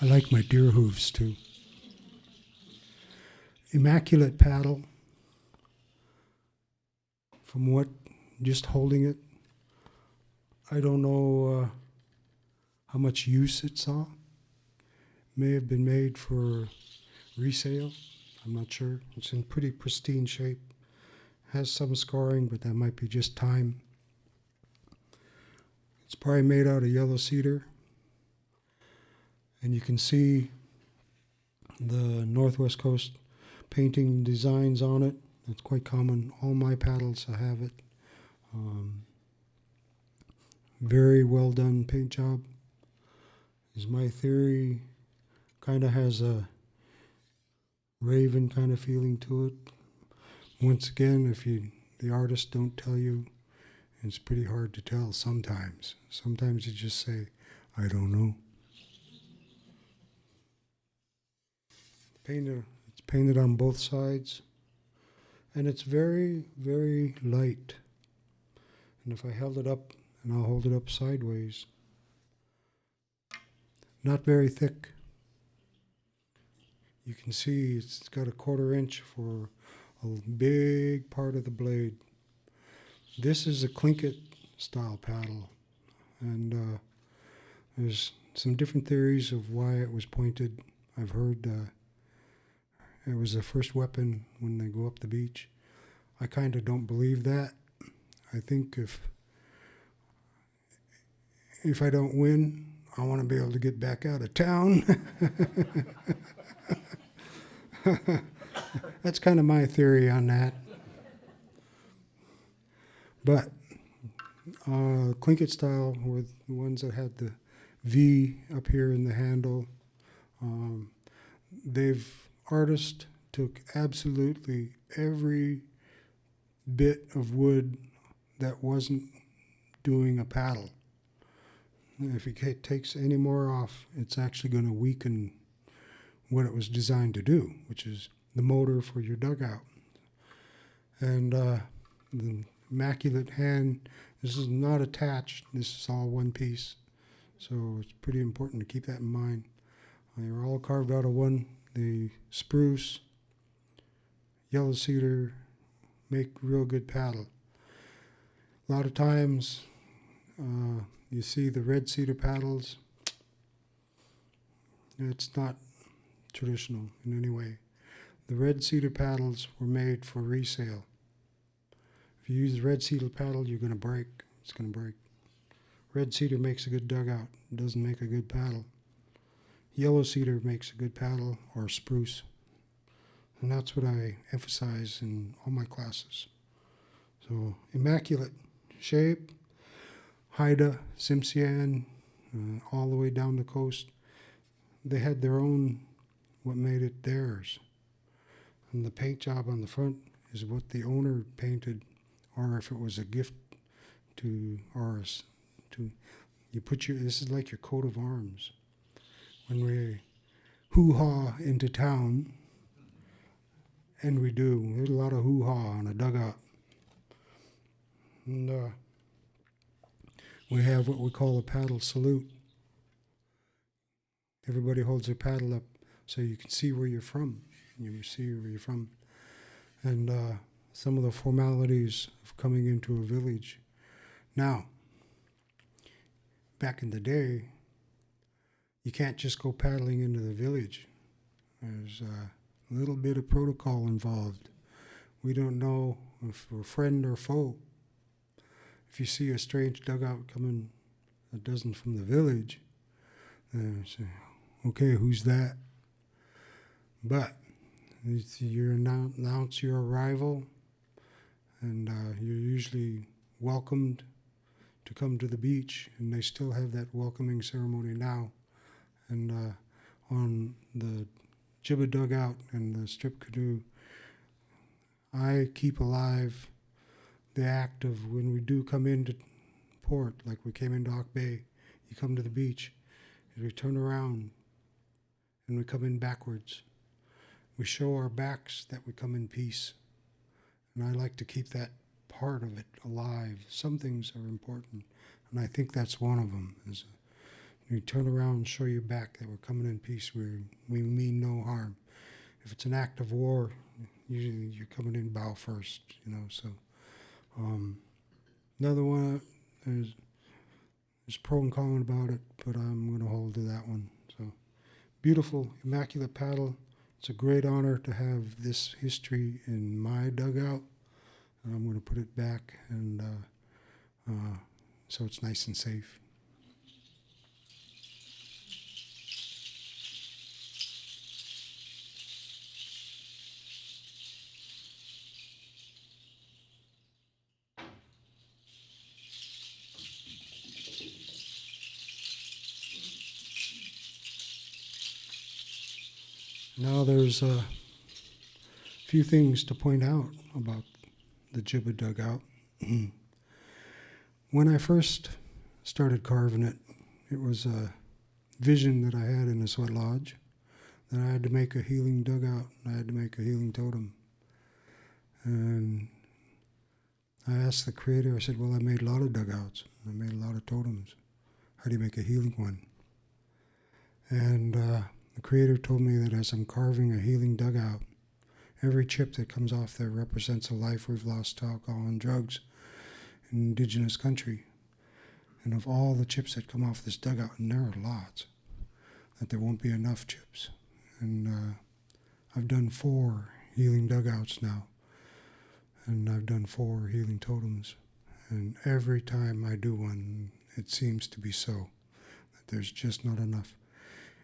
B: I like my deer hooves too. Immaculate paddle. From what, just holding it, I don't know how much use it saw. May have been made for resale. I'm not sure. It's in pretty pristine shape. Has some scoring, but that might be just time. It's probably made out of yellow cedar. And you can see the Northwest Coast painting designs on it. That's quite common. All my paddles I have it. Very well done paint job. Is my theory. Kind of has a raven kind of feeling to it. Once again, if the artist don't tell you, it's pretty hard to tell sometimes. Sometimes you just say, I don't know. It's painted on both sides. And it's very, very light. And if I held it up, and I'll hold it up sideways, not very thick. You can see it's got a 1/4 inch for a big part of the blade. This is a Tlingit style paddle, and there's some different theories of why it was pointed. I've heard it was the first weapon when they go up the beach. I kind of don't believe that. I think if I don't win, I want to be able to get back out of town. That's kind of my theory on that. But Tlingit style were the ones that had the V up here in the handle. Artists took absolutely every bit of wood that wasn't doing a paddle. If it takes any more off, it's actually going to weaken what it was designed to do, which is the motor for your dugout. And the immaculate hand, this is not attached. This is all one piece. So it's pretty important to keep that in mind. They're all carved out of one. The spruce, yellow cedar make real good paddle. A lot of times you see the red cedar paddles. It's not traditional in any way. The red cedar paddles were made for resale. If you use the red cedar paddle, you're going to break. It's going to break. Red cedar makes a good dugout. It doesn't make a good paddle. Yellow cedar makes a good paddle, or spruce. And that's what I emphasize in all my classes. So, immaculate shape. Haida, Tsimshian, all the way down the coast. They had their own, what made it theirs. And the paint job on the front is what the owner painted, or if it was a gift to ours. This is like your coat of arms. When we hoo-ha into town, and we do, there's a lot of hoo-ha on a dugout. And we have what we call a paddle salute. Everybody holds their paddle up so you can see where you're from. You see where you're from. And some of the formalities of coming into a village. Now, back in the day, you can't just go paddling into the village. There's a little bit of protocol involved. We don't know if we're friend or foe. If you see a strange dugout coming that doesn't from the village, then say, okay, who's that? But you announce your arrival, and you're usually welcomed to come to the beach, and they still have that welcoming ceremony now. And on the Jibba dugout and the strip canoe, I keep alive the act of when we do come into port, like we came into Hawk Bay, you come to the beach, we turn around and we come in backwards. We show our backs that we come in peace. And I like to keep that part of it alive. Some things are important, and I think that's one of them. Is you turn around and show your back that we're coming in peace. We mean no harm. If it's an act of war, usually you're coming in bow first, so. Another one, there's pro and con about it, but I'm going to hold to that one. So, beautiful, immaculate paddle. It's a great honor to have this history in my dugout. And I'm going to put it back, and so it's nice and safe. Now there's a few things to point out about the Jibba dugout. When I first started carving it, it was a vision that I had in a sweat lodge that I had to make a healing dugout and I had to make a healing totem. And I asked the creator, I said, well, I made a lot of dugouts. I made a lot of totems. How do you make a healing one? And the creator told me that as I'm carving a healing dugout, every chip that comes off there represents a life we've lost to alcohol and drugs in indigenous country. And of all the chips that come off this dugout, and there are lots, that there won't be enough chips. And I've done 4 healing dugouts now. And I've done 4 healing totems. And every time I do one, it seems to be so, that there's just not enough.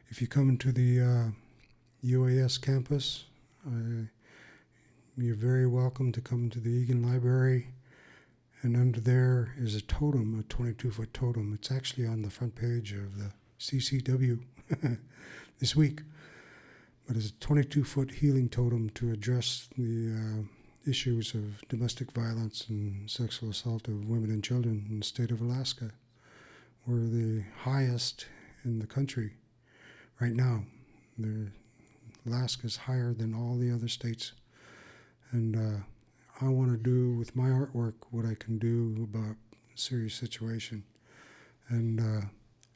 B: If you come into the UAS campus, you're very welcome to come to the Egan Library. And under there is a totem, a 22-foot totem. It's actually on the front page of the CCW this week. But it's a 22-foot healing totem to address the issues of domestic violence and sexual assault of women and children in the state of Alaska. We're the highest in the country right now. Alaska's higher than all the other states. And I want to do with my artwork what I can do about a serious situation. And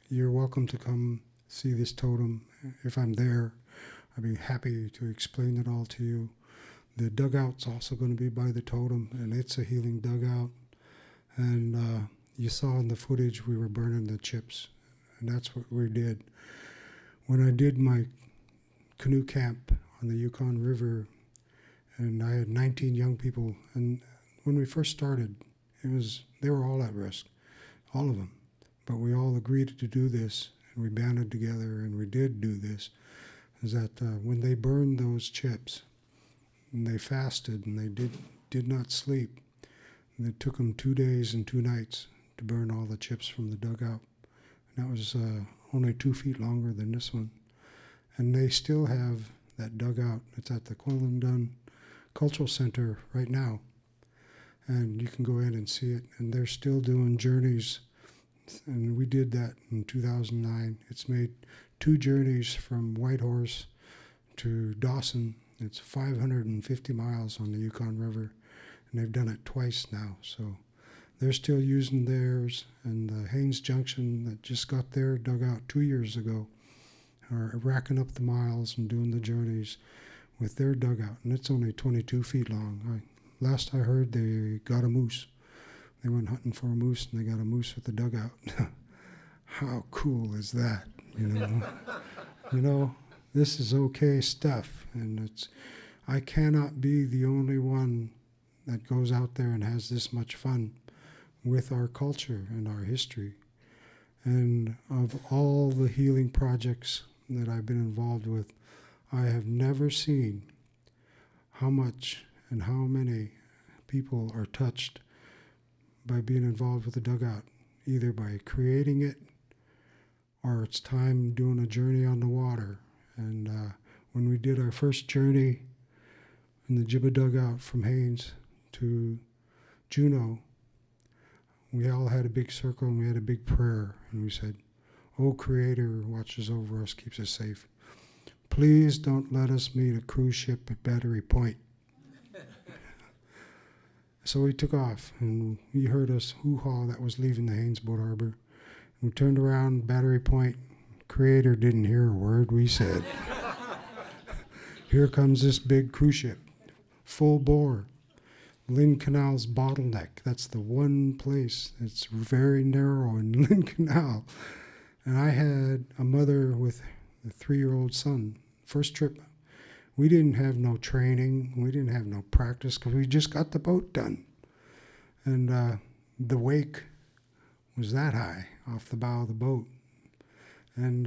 B: you're welcome to come see this totem. If I'm there, I'd be happy to explain it all to you. The dugout's also going to be by the totem, and it's a healing dugout. And you saw in the footage we were burning the chips, and that's what we did. When I did my canoe camp on the Yukon River, and I had 19 young people, and when we first started, they were all at risk, all of them. But we all agreed to do this, and we banded together, and we did do this, is that when they burned those chips, and they fasted, and they did not sleep, and it took them 2 days and 2 nights to burn all the chips from the dugout. And that was only 2 feet longer than this one. And they still have that dugout. It's at the Quillandun Cultural Center right now. And you can go in and see it. And they're still doing journeys. And we did that in 2009. It's made 2 journeys from Whitehorse to Dawson. It's 550 miles on the Yukon River. And they've done it twice now. So they're still using theirs. And the Haines Junction that just got their dugout 2 years ago are racking up the miles and doing the journeys with their dugout, and it's only 22 feet long. Last I heard, they got a moose. They went hunting for a moose, and they got a moose with a dugout. How cool is that? You know, this is okay stuff, and I cannot be the only one that goes out there and has this much fun with our culture and our history. And of all the healing projects that I've been involved with, I have never seen how much and how many people are touched by being involved with the dugout, either by creating it or it's time doing a journey on the water. And when we did our first journey in the Jibba dugout from Haines to Juneau, we all had a big circle and we had a big prayer, and we said, "Oh, Creator watches over us, keeps us safe. Please don't let us meet a cruise ship at Battery Point." So we took off, and you heard us hoo-haw that was leaving the Haines Boat Harbor. We turned around, Battery Point. Creator didn't hear a word we said. Here comes this big cruise ship, full bore. Lynn Canal's bottleneck. That's the one place that's very narrow in Lynn Canal. And I had a mother with a 3-year-old son. First trip. We didn't have no training. We didn't have no practice because we just got the boat done. And the wake was that high off the bow of the boat. And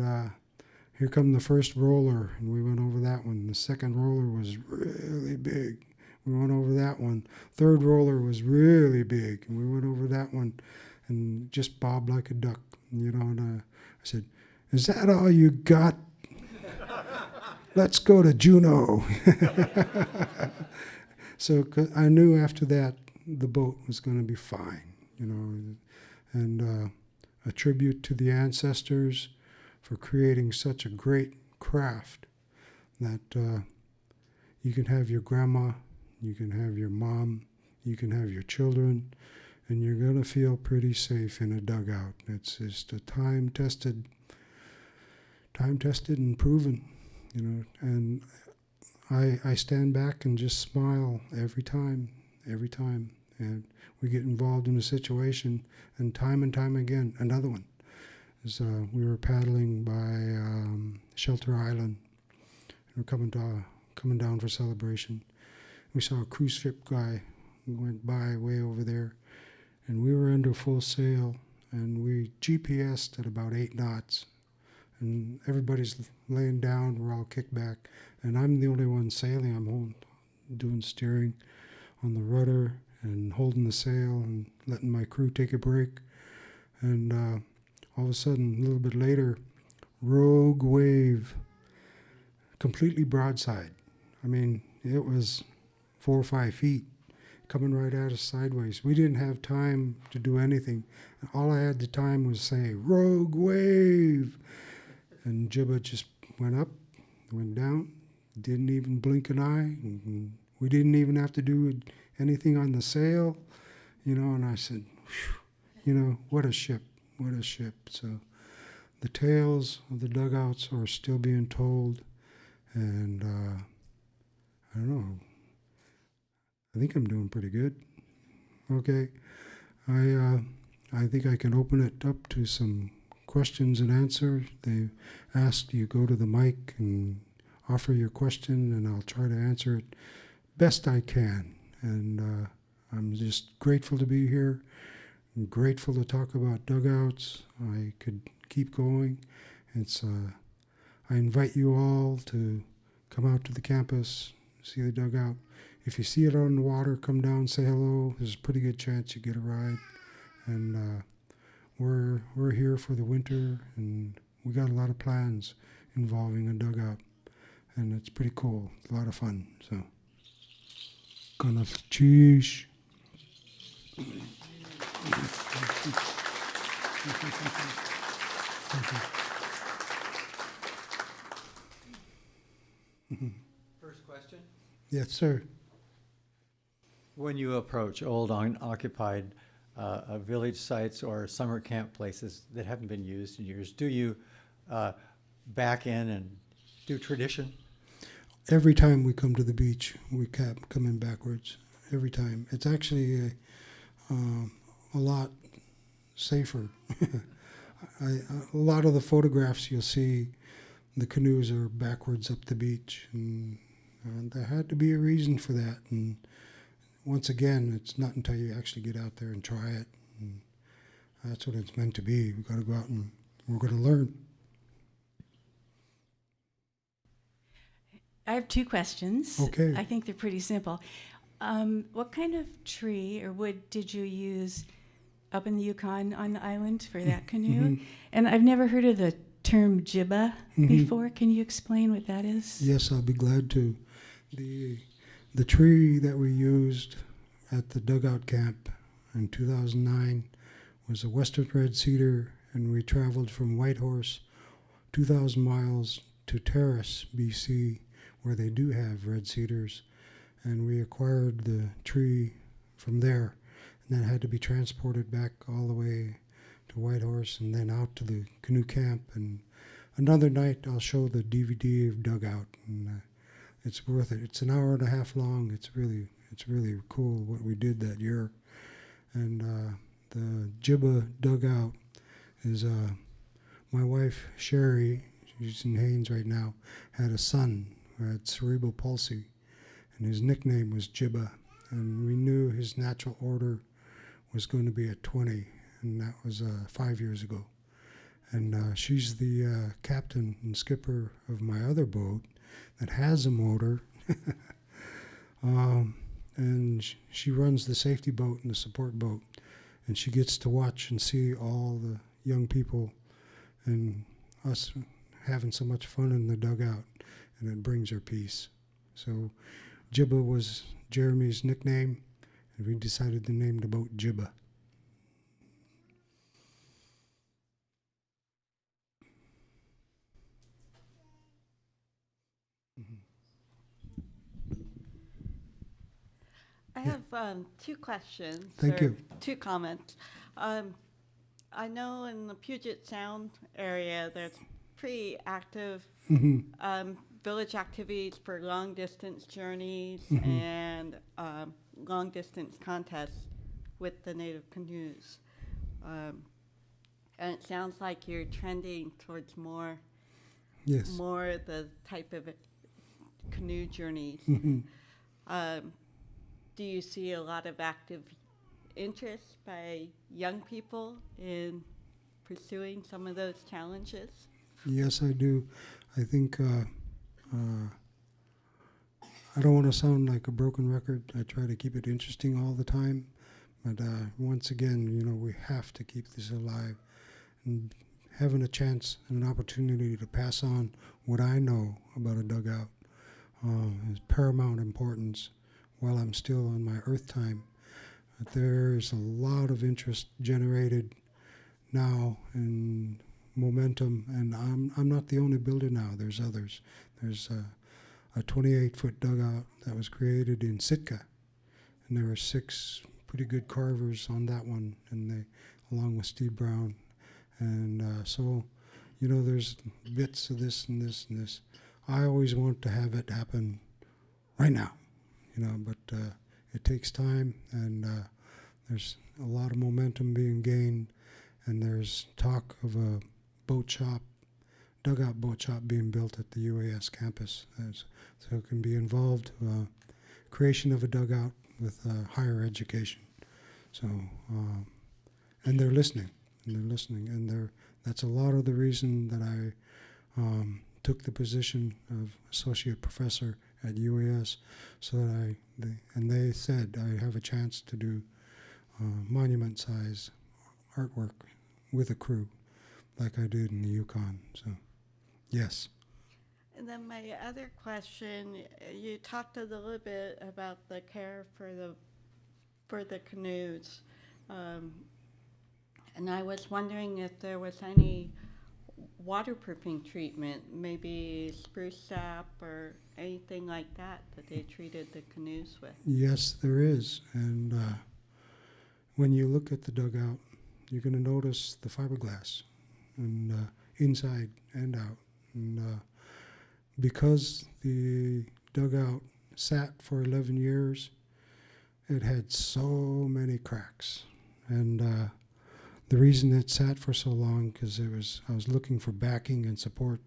B: here come the first roller, and we went over that one. The second roller was really big. We went over that one. Third roller was really big, and we went over that one and just bobbed like a duck, And I said, "Is that all you got?" let's go to Juneau. So 'cause I knew after that the boat was going to be fine, you know, and a tribute to the ancestors for creating such a great craft that you can have your grandma, you can have your mom, you can have your children, and you're going to feel pretty safe in a dugout. It's just a time-tested and proven, you know, and I stand back and just smile every time, and we get involved in a situation, and time again, another one. Is, we were paddling by Shelter Island, and we're coming down for celebration. We saw a cruise ship guy who went by way over there, and we were under full sail, and we GPS'd at about 8 knots, and everybody's laying down, we're all kicked back, and I'm the only one sailing. I'm doing steering on the rudder and holding the sail and letting my crew take a break, and all of a sudden, a little bit later, rogue wave, completely broadside. I mean, it was 4 or 5 feet, coming right at us sideways. We didn't have time to do anything. All I had the time was say, rogue wave. And Jibba just went up, went down, didn't even blink an eye. And we didn't even have to do anything on the sail, you know, and I said, you know, what a ship. So the tales of the dugouts are still being told, and I don't know, I think I'm doing pretty good. Okay, I think I can open it up to some questions and answers. They asked you go to the mic and offer your question, and I'll try to answer it best I can. And I'm just grateful to be here. I'm grateful to talk about dugouts. I could keep going. I invite you all to come out to the campus, see the dugout. If you see it on the water, come down, say hello. There's a pretty good chance you get a ride. And we're here for the winter, and we got a lot of plans involving a dugout, and it's pretty cool. It's a lot of fun. So, gonna cheese.
C: First question.
B: Yes, sir.
C: When you approach old unoccupied village sites or summer camp places that haven't been used in years, do you back in and do tradition?
B: Every time we come to the beach, we come in backwards. Every time. It's actually a lot safer. A lot of the photographs you'll see, the canoes are backwards up the beach, and there had to be a reason for that. And once again, it's not until you actually get out there and try it. And that's what it's meant to be. We've got to go out and we're going to learn.
D: I have 2 questions.
B: Okay.
D: I think they're pretty simple. What kind of tree or wood did you use up in the Yukon on the island for that canoe?
B: Mm-hmm.
D: And I've never heard of the term Jibba before. Can you explain what that is?
B: Yes, I'll be glad to. The tree that we used at the dugout camp in 2009 was a western red cedar, and we traveled from Whitehorse 2,000 miles to Terrace, BC, where they do have red cedars, and we acquired the tree from there, and then had to be transported back all the way to Whitehorse and then out to the canoe camp. And another night I'll show the DVD of Dugout, and it's worth it. It's an hour and a half long. It's really cool what we did that year. And the Jibba Dugout is my wife Sherry, she's in Haines right now, had a son who had cerebral palsy, and his nickname was Jibba, and we knew his natural order was going to be at 20, and that was 5 years ago. And she's the captain and skipper of my other boat that has a motor, and she runs the safety boat and the support boat, and she gets to watch and see all the young people and us having so much fun in the dugout. and it brings her peace. So Jibba was Jeremy's nickname, and we decided to name the boat Jibba.
E: I have two questions.
B: Thank
E: or
B: you.
E: Two comments. I know in the Puget Sound area, there's pretty active village activities for long distance journeys and long distance contests with the native canoes. And it sounds like you're trending towards more
B: Yes.
E: the type of canoe journeys. Do you see a lot of active interest by young people in pursuing some of those challenges?
B: Yes, I do. I think I don't want to sound like a broken record. I try to keep it interesting all the time. But once again, you know, we have to keep this alive. And having a chance and an opportunity to pass on what I know about a dugout is paramount importance while I'm still on my Earth time. But there's a lot of interest generated now and momentum, and I'm not the only builder now. There's others. There's a 28-foot dugout that was created in Sitka, and there were 6 pretty good carvers on that one, and they, along with Steve Brown. And so, you know, there's bits of this and this and this. I always want to have it happen right now, you know, but it takes time, and there's a lot of momentum being gained, and there's talk of a boat shop, dugout boat shop being built at the UAS campus. So it can be involved, creation of a dugout with higher education. So, and they're listening, and that's a lot of the reason that I took the position of associate professor at UAS, so that they said I have a chance to do monument size artwork with a crew like I did in the Yukon. So, yes.
E: And then my other question, you talked a little bit about the care for the canoes, and I was wondering if there was any waterproofing treatment, maybe spruce sap or anything like that they treated the canoes with.
B: Yes, there is. And when you look at the dugout, you're going to notice the fiberglass, and inside and out. And because the dugout sat for 11 years, it had so many cracks. And the reason it sat for so long, because I was looking for backing and support,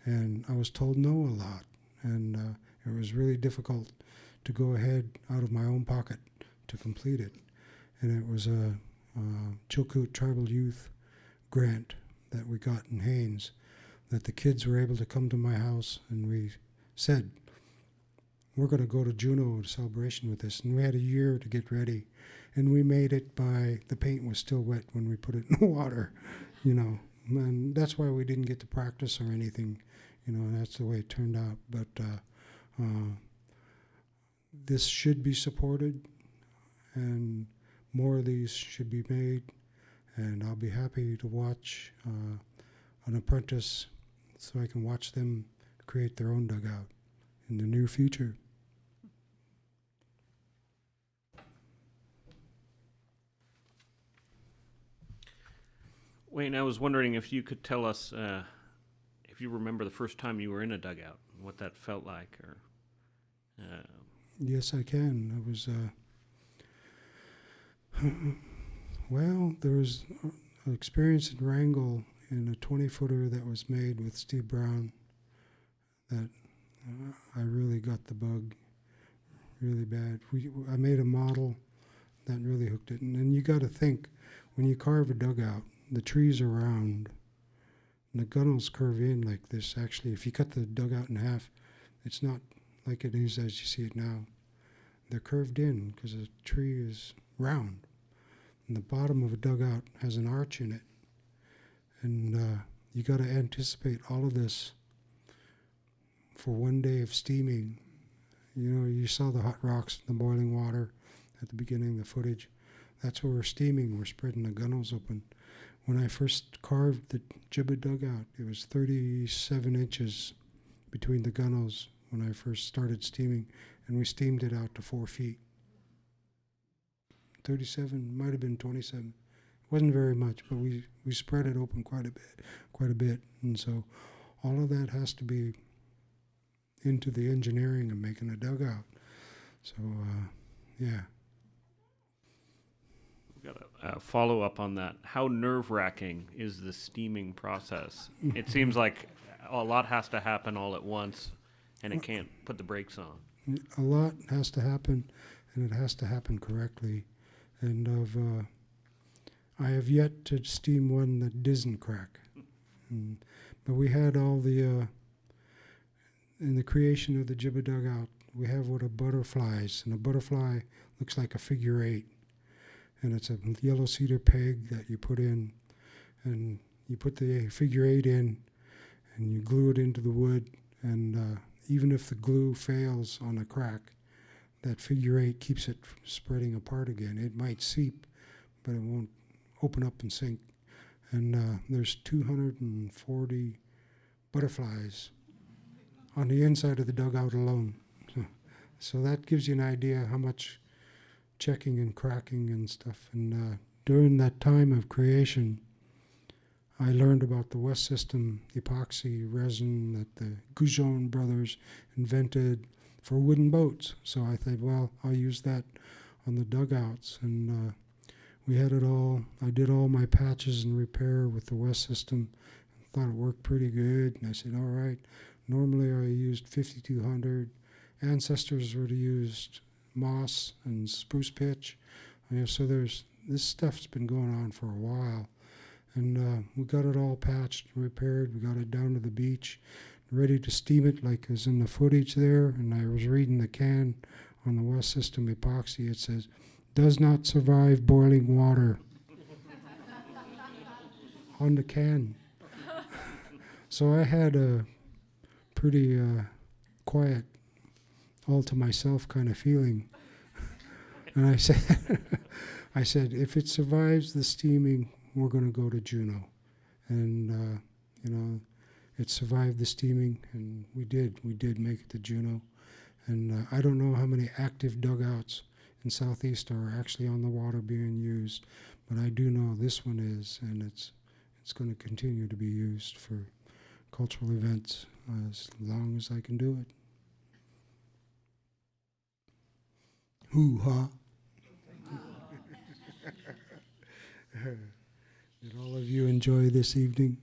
B: and I was told no a lot. And it was really difficult to go ahead out of my own pocket to complete it. And it was a Chilkoot Tribal Youth grant that we got in Haines, that the kids were able to come to my house, and we said, we're going to go to Juneau to celebration with this. And we had a year to get ready. And we made it by, the paint was still wet when we put it in the water, you know. And that's why we didn't get to practice or anything, you know, and that's the way it turned out. But this should be supported, and more of these should be made. And I'll be happy to watch an apprentice, so I can watch them create their own dugout in the near future.
A: Wayne, I was wondering if you could tell us if you remember the first time you were in a dugout, what that felt like, or.
B: Yes, I can. I was. Well, there was an experience in Wrangell in a 20-footer that was made with Steve Brown that I really got the bug really bad. I made a model that really hooked it. And then you got to think, when you carve a dugout, the trees are round, and the gunnels curve in like this. Actually, if you cut the dugout in half, it's not like it is as you see it now. They're curved in because the tree is round. And the bottom of a dugout has an arch in it. And you got to anticipate all of this for one day of steaming. You know, you saw the hot rocks, the boiling water at the beginning of the footage. That's where we're steaming. We're spreading the gunnels open. When I first carved the Jibba dugout, it was 37 inches between the gunnels when I first started steaming, and we steamed it out to 4 feet. 37, might have been 27. Wasn't very much, but we spread it open quite a bit. And so all of that has to be into the engineering of making a dugout. So, yeah.
A: We've got a follow up on that. How nerve wracking is the steaming process? It seems like a lot has to happen all at once, and it can't put the brakes on.
B: A lot has to happen, and it has to happen correctly. And I have yet to steam one that doesn't crack. But we had all the, in the creation of the Jibba dugout, we have what a butterfly is, and a butterfly looks like a figure 8. And it's a yellow cedar peg that you put in, and you put the figure 8 in, and you glue it into the wood, and even if the glue fails on a crack, that figure 8 keeps it spreading apart again. It might seep, but it won't open up and sink. And there's 240 butterflies on the inside of the dugout alone. So that gives you an idea how much checking and cracking and stuff. And during that time of creation, I learned about the West System epoxy resin that the Goujon brothers invented for wooden boats. So I thought, well, I'll use that on the dugouts. And we had it all. I did all my patches and repair with the West System. Thought it worked pretty good. And I said, all right. Normally I used 5200. Ancestors would have used moss and spruce pitch. So this stuff's been going on for a while. And we got it all patched and repaired. We got it down to the beach, ready to steam it like is in the footage there. And I was reading the can on the West System epoxy. It says, does not survive boiling water on the can. So I had a pretty quiet, all to myself kind of feeling. And I said, if it survives the steaming, we're going to go to Juneau. And, it survived the steaming, and we did make it to Juneau. And I don't know how many active dugouts in Southeast are actually on the water being used, but I do know this one is, and it's going to continue to be used for cultural events as long as I can do it. Hoo-ha. Did all of you enjoy this evening?